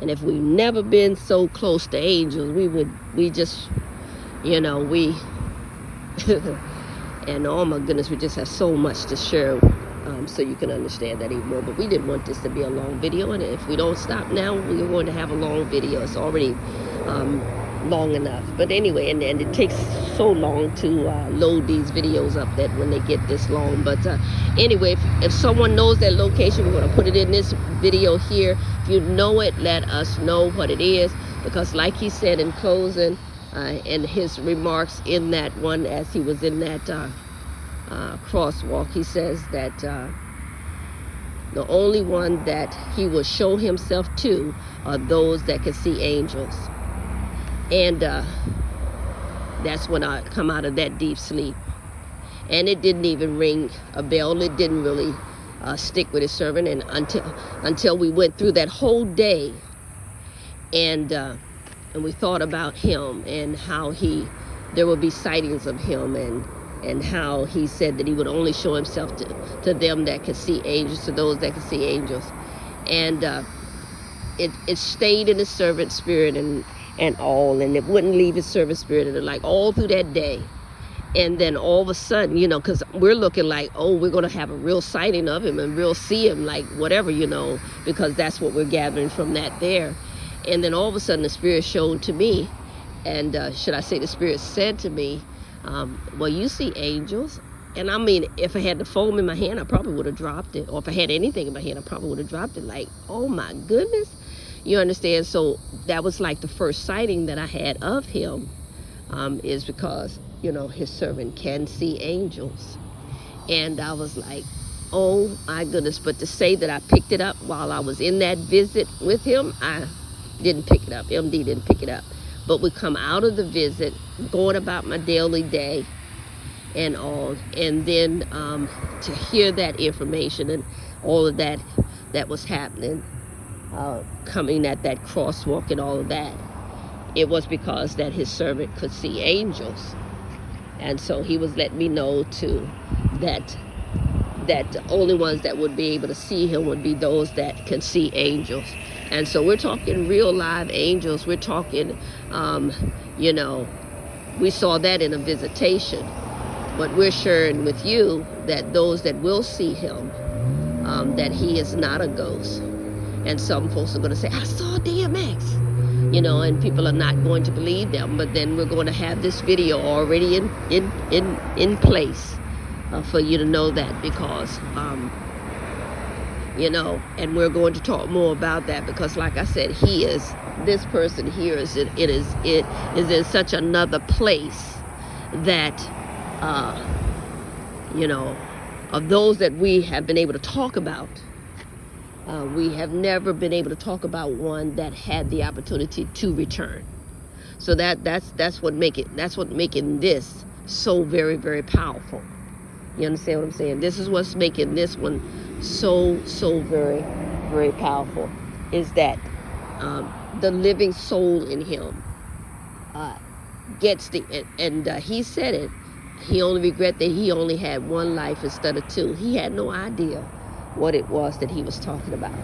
And if we've never been so close to angels, we just, you know, and oh my goodness, we just have so much to share, so you can understand that even more. But we didn't want this to be a long video, and if we don't stop now, we're going to have a long video. It's already long enough. But anyway, and it takes so long to load these videos up that when they get this long. But anyway, if someone knows that location, we're going to put it in this video here. If you know it, let us know what it is, because like he said in closing, and his remarks in that one, as he was in that crosswalk, he says that the only one that he will show himself to are those that can see angels. And that's when I come out of that deep sleep. And it didn't even ring a bell. It didn't really stick with his servant, and until we went through that whole day, and we thought about him and how there would be sightings of him, and how he said that he would only show himself to them that could see angels, to those that could see angels. And it stayed in his servant spirit and all, and it wouldn't leave his servant spirit, and like all through that day. And then all of a sudden, you know, because we're looking like, oh, we're going to have a real sighting of him and we'll see him, like whatever, you know, because that's what we're gathering from that there. And then all of a sudden the Spirit showed to me, and should I say the Spirit said to me, well, you see angels. And I mean, if I had the foam in my hand, I probably would have dropped it. Or if I had anything in my hand, I probably would have dropped it. Like, oh my goodness. You understand? So that was like the first sighting that I had of him, is because, you know, his servant can see angels. And I was like, oh my goodness. But to say that I picked it up while I was in that visit with him, I didn't pick it up. MD didn't pick it up. But we come out of the visit, going about my daily day and all, and then to hear that information and all of that was happening, coming at that crosswalk and all of that, it was because that his servant could see angels. And so he was letting me know too that the only ones that would be able to see him would be those that can see angels. And so we're talking real live angels. We're talking, you know, we saw that in a visitation. But we're sharing with you that those that will see him, that he is not a ghost. And some folks are going to say, I saw DMX. You know, and people are not going to believe them. But then we're going to have this video already in place for you to know that, because, you know, and we're going to talk more about that, because like I said, this person here is in such another place that, you know, of those that we have been able to talk about, we have never been able to talk about one that had the opportunity to return. So that's what making this so very, very powerful. You understand what I'm saying? This is what's making this one so very, very powerful, is that the living soul in him gets he said it. He only regret that he only had one life instead of two. He had no idea what it was that he was talking about.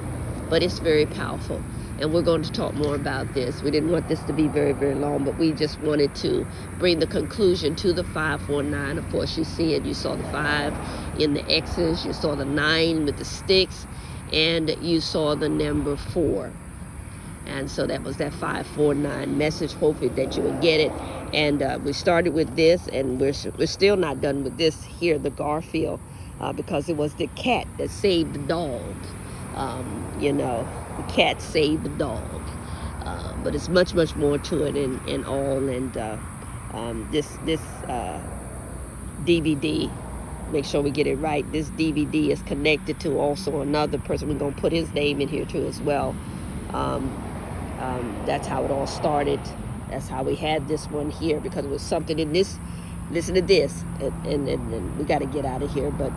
But it's very powerful. And we're going to talk more about this. We didn't want this to be very, very long, but we just wanted to bring the conclusion to the 549. Of course, you see it. You saw the 5 in the X's. You saw the 9 with the sticks. And you saw the number 4. And so that was that 549 message. Hopefully that you would get it. And we started with this, and we're still not done with this here, the Garfield, because it was the cat that saved the dog. You know, the cat saved the dog. But it's much, much more to it and all. And this DVD, make sure we get it right. This DVD is connected to also another person. We're going to put his name in here too as well. That's how it all started. That's how we had this one here, because it was something in this. Listen to this, and we got to get out of here. But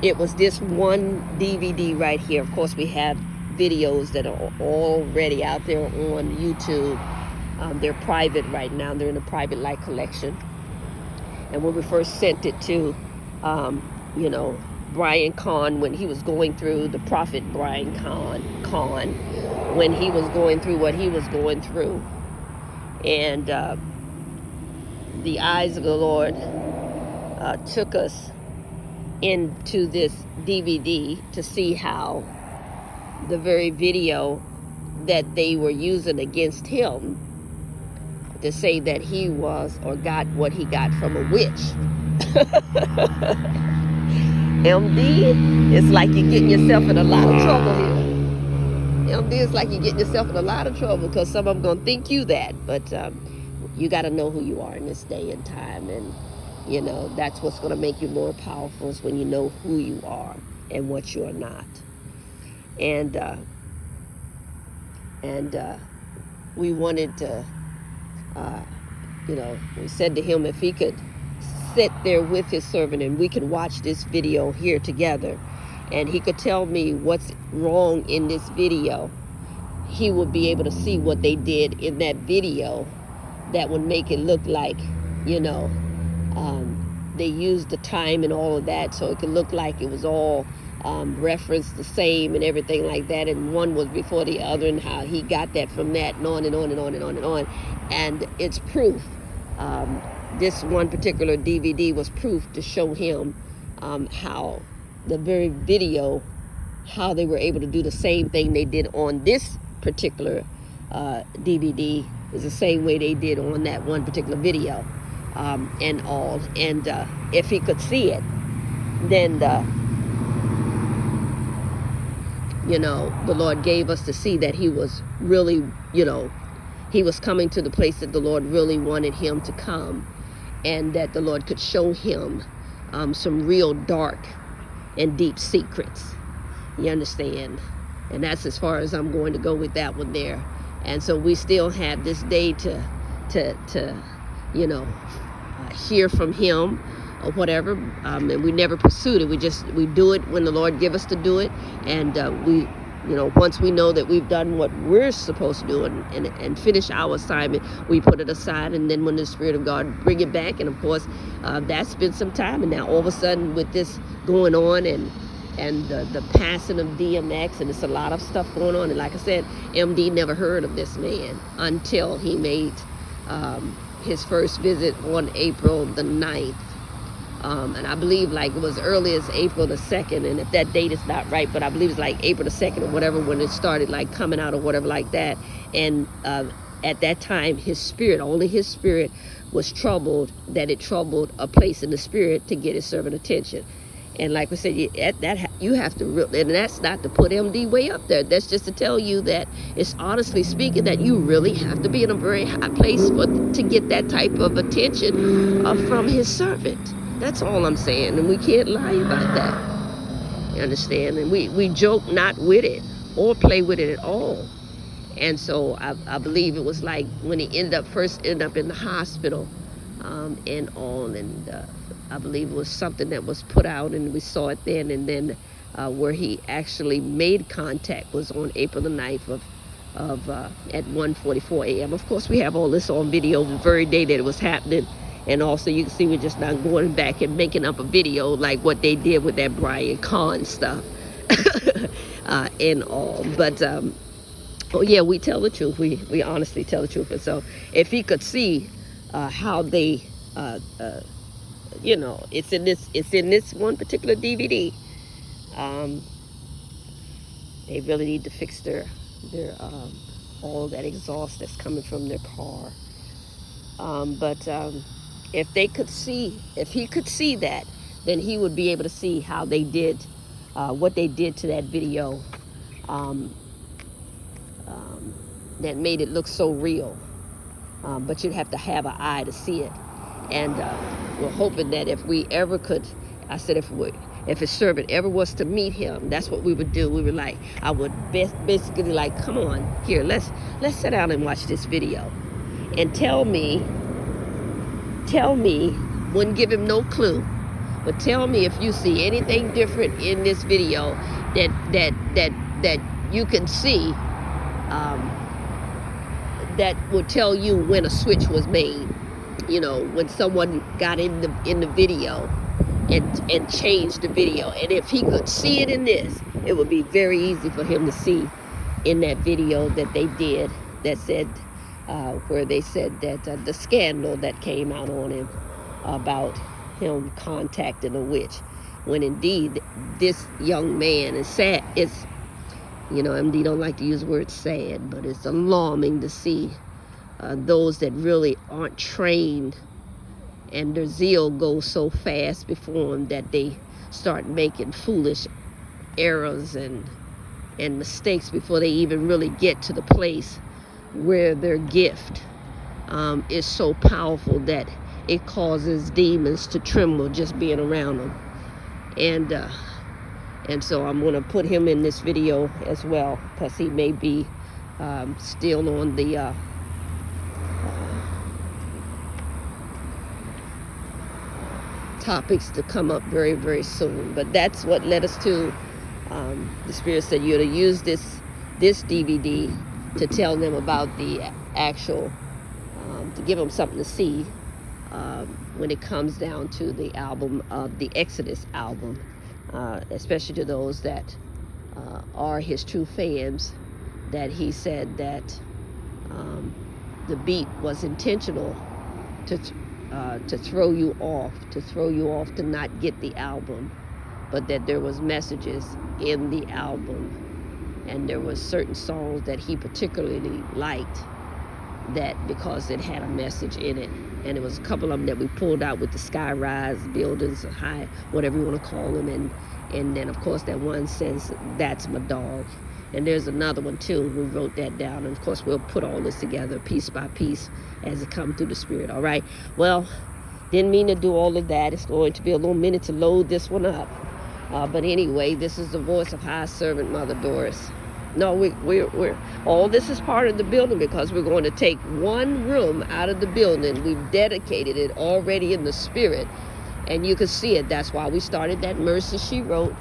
it was this one DVD right here. Of course, we have videos that are already out there on YouTube. They're private right now. They're in a private light collection. And when we first sent it to, you know, Brian Carn, when he was going through, the prophet Brian Carn, when he was going through what he was going through, and the eyes of the Lord took us into this DVD to see how the very video that they were using against him to say that he was or got what he got from a witch. MD, it's like you're getting yourself in a lot of trouble here. MD, it's like you're getting yourself in a lot of trouble, because some of them going to think you that. But you got to know who you are in this day and time. And, you know, that's what's going to make you more powerful, is when you know who you are and what you are not. And we wanted to, you know, we said to him if he could sit there with his servant and we could watch this video here together, and he could tell me what's wrong in this video, he would be able to see what they did in that video that would make it look like, you know, they used the time and all of that, so it could look like it was all referenced the same and everything like that, and one was before the other, and how he got that from that, and on and on and on and on and on. And it's proof. This one particular DVD was proof to show him how the very video, how they were able to do the same thing they did on this particular DVD is the same way they did on that one particular video. and all. And if he could see it, then the Lord gave us to see that he was really, he was coming to the place that the Lord really wanted him to come, and that the Lord could show him some real dark and deep secrets. You understand? And that's as far as I'm going to go with that one there. And so we still have this day to hear from him or whatever, and we never pursued it. We do it when the Lord give us to do it, and once we know that we've done what we're supposed to do and finish our assignment, we put it aside. And then when the Spirit of God bring it back, and of course that's been some time, and now all of a sudden with this going on and the passing of DMX, and it's a lot of stuff going on. And like I said, MD never heard of this man until he made his first visit on April the 9th. And I believe like it was early as April the 2nd, and if that date is not right, but I believe it's like April the 2nd or whatever when it started like coming out or whatever like that. And at that time, only his spirit was troubled, that it troubled a place in the spirit to get his servant attention. And like we said, you have to, and that's not to put MD way up there. That's just to tell you that it's honestly speaking that you really have to be in a very high place to get that type of attention from his servant. That's all I'm saying, and we can't lie about that. You understand? And we joke not with it or play with it at all. And so I believe it was like when he first ended up in the hospital and all, and I believe it was something that was put out, and we saw it then. And then where he actually made contact was on April the 9th at 1:44 a.m. Of course, we have all this on video the very day that it was happening. And also, you can see we're just not going back and making up a video like what they did with that Brian Carn stuff and all. But, oh yeah, we tell the truth. We honestly tell the truth. And so if he could see how they, it's in this one particular DVD. They really need to fix their all that exhaust that's coming from their car. If he could see that, then he would be able to see how they did, what they did to that video, that made it look so real. But you'd have to have an eye to see it. And we're hoping that if we ever could, I said if his servant ever was to meet him, that's what we would do. We would I would basically come on, here, let's sit down and watch this video, and tell me, wouldn't give him no clue, but tell me if you see anything different in this video that you can see, that would tell you when a switch was made, when someone got in the video and changed the video. And if he could see it in this, it would be very easy for him to see in that video that they did, that said, where they said that the scandal that came out on him about him contacting a witch, when indeed this young man is sad. It's, MD don't like to use the word sad, but it's alarming to see those that really aren't trained, and their zeal goes so fast before them that they start making foolish errors and mistakes before they even really get to the place where their gift is so powerful that it causes demons to tremble just being around them. And so I'm going to put him in this video as well, because he may be still on the topics to come up very, very soon. But that's what led us to the Spirit said you're to use this DVD to tell them about the actual, to give them something to see when it comes down to the album, the Exodus album, especially to those that are his true fans, that he said that the beat was intentional to throw you off, to not get the album, but that there was messages in the album, and there was certain songs that he particularly liked, that because it had a message in it. And it was a couple of them that we pulled out with the sky-rise buildings, high, whatever you want to call them. And then, of course, that one says, "That's my dog." And there's another one, too. We wrote that down. And, of course, we'll put all this together piece by piece as it comes through the Spirit, all right? Well, didn't mean to do all of that. It's going to be a little minute to load this one up. But anyway, this is the voice of High Servant Mother Doris. No, we're all this is part of the building because we're going to take one room out of the building. We've dedicated it already in the Spirit, and you can see it. That's why we started that Mercy She Wrote,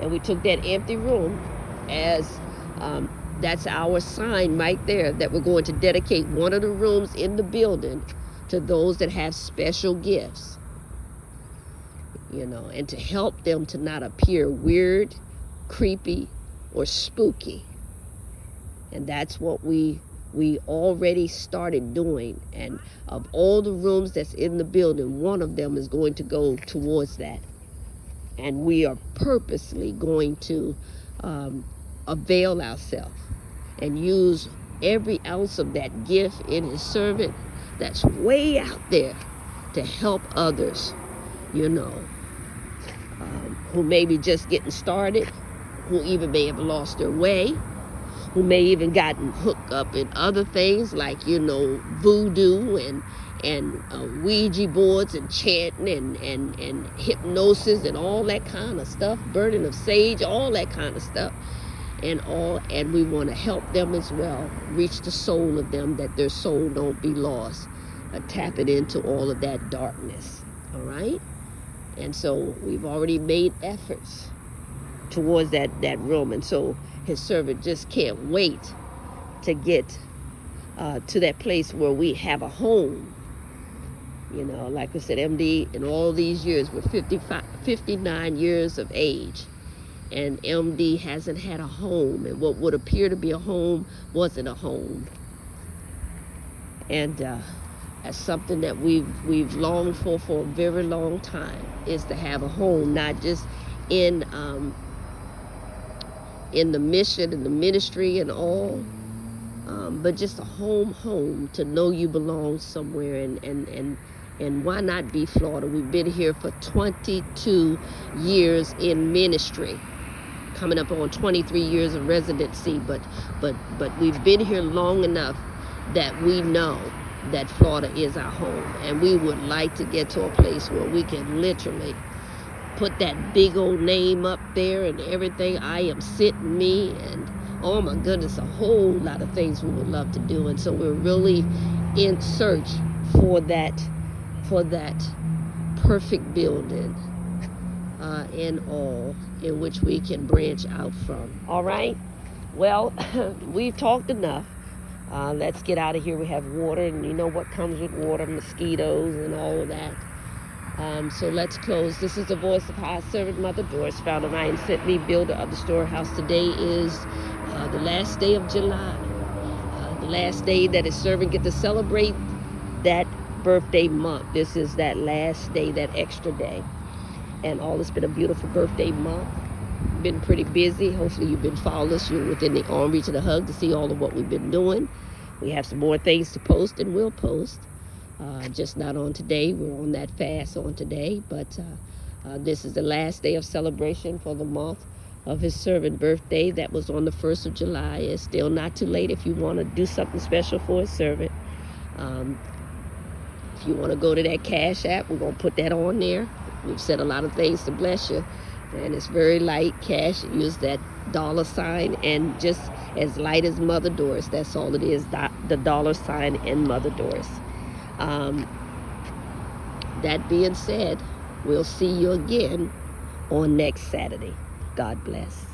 and we took that empty room as that's our sign right there that we're going to dedicate one of the rooms in the building to those that have special gifts, you know, and to help them to not appear weird, creepy, or spooky. And that's what we already started doing. And of all the rooms that's in the building, one of them is going to go towards that. And we are purposely going to avail ourselves and use every ounce of that gift in His servant that's way out there to help others, you know, who may be just getting started, who even may have lost their way, who may even gotten hooked up in other things like, you know, voodoo and Ouija boards and chanting and hypnosis and all that kind of stuff, burning of sage, all that kind of stuff. And we want to help them as well, reach the soul of them, that their soul don't be lost, tap it into all of that darkness, all right? And so we've already made efforts towards that room, and so His servant just can't wait to get to that place where we have a home. You know, like I said, MD in all these years, we're 59 years of age, and MD hasn't had a home, and what would appear to be a home wasn't a home. And that's something that we've longed for a very long time, is to have a home, not just in the mission and the ministry and all, but just a home to know you belong somewhere. And why not be Florida? We've been here for 22 years in ministry, coming up on 23 years of residency, but we've been here long enough that we know that Florida is our home, and we would like to get to a place where we can literally put that big old name up there and everything. I am sitting me, and oh my goodness, a whole lot of things we would love to do. And so we're really in search for that perfect building in all, in which we can branch out from. All right, well, we've talked enough. Let's get out of here. We have water, and you know what comes with water, mosquitoes and all of that. So let's close. This is the voice of High Servant Mother Doris, founder Ryan sent me, builder of the storehouse. Today is the last day of July, the last day that His servant get to celebrate that birthday month. This is that last day, that extra day. And all, it's been a beautiful birthday month. Been pretty busy. Hopefully you've been following us. You're within the arm reach of the hug to see all of what we've been doing. We have some more things to post, and we'll post. Just not on today. We're on that fast on today, but this is the last day of celebration for the month of His servant birthday. That was on the 1st of July. It's still not too late if you want to do something special for His servant. If you want to go to that Cash App, we're going to put that on there. We've said a lot of things to bless you, and it's very light. Cash, use that $, and just as light as Mother Doris. That's all it is, the $, and Mother Doris. That being said, we'll see you again on next Saturday. God bless.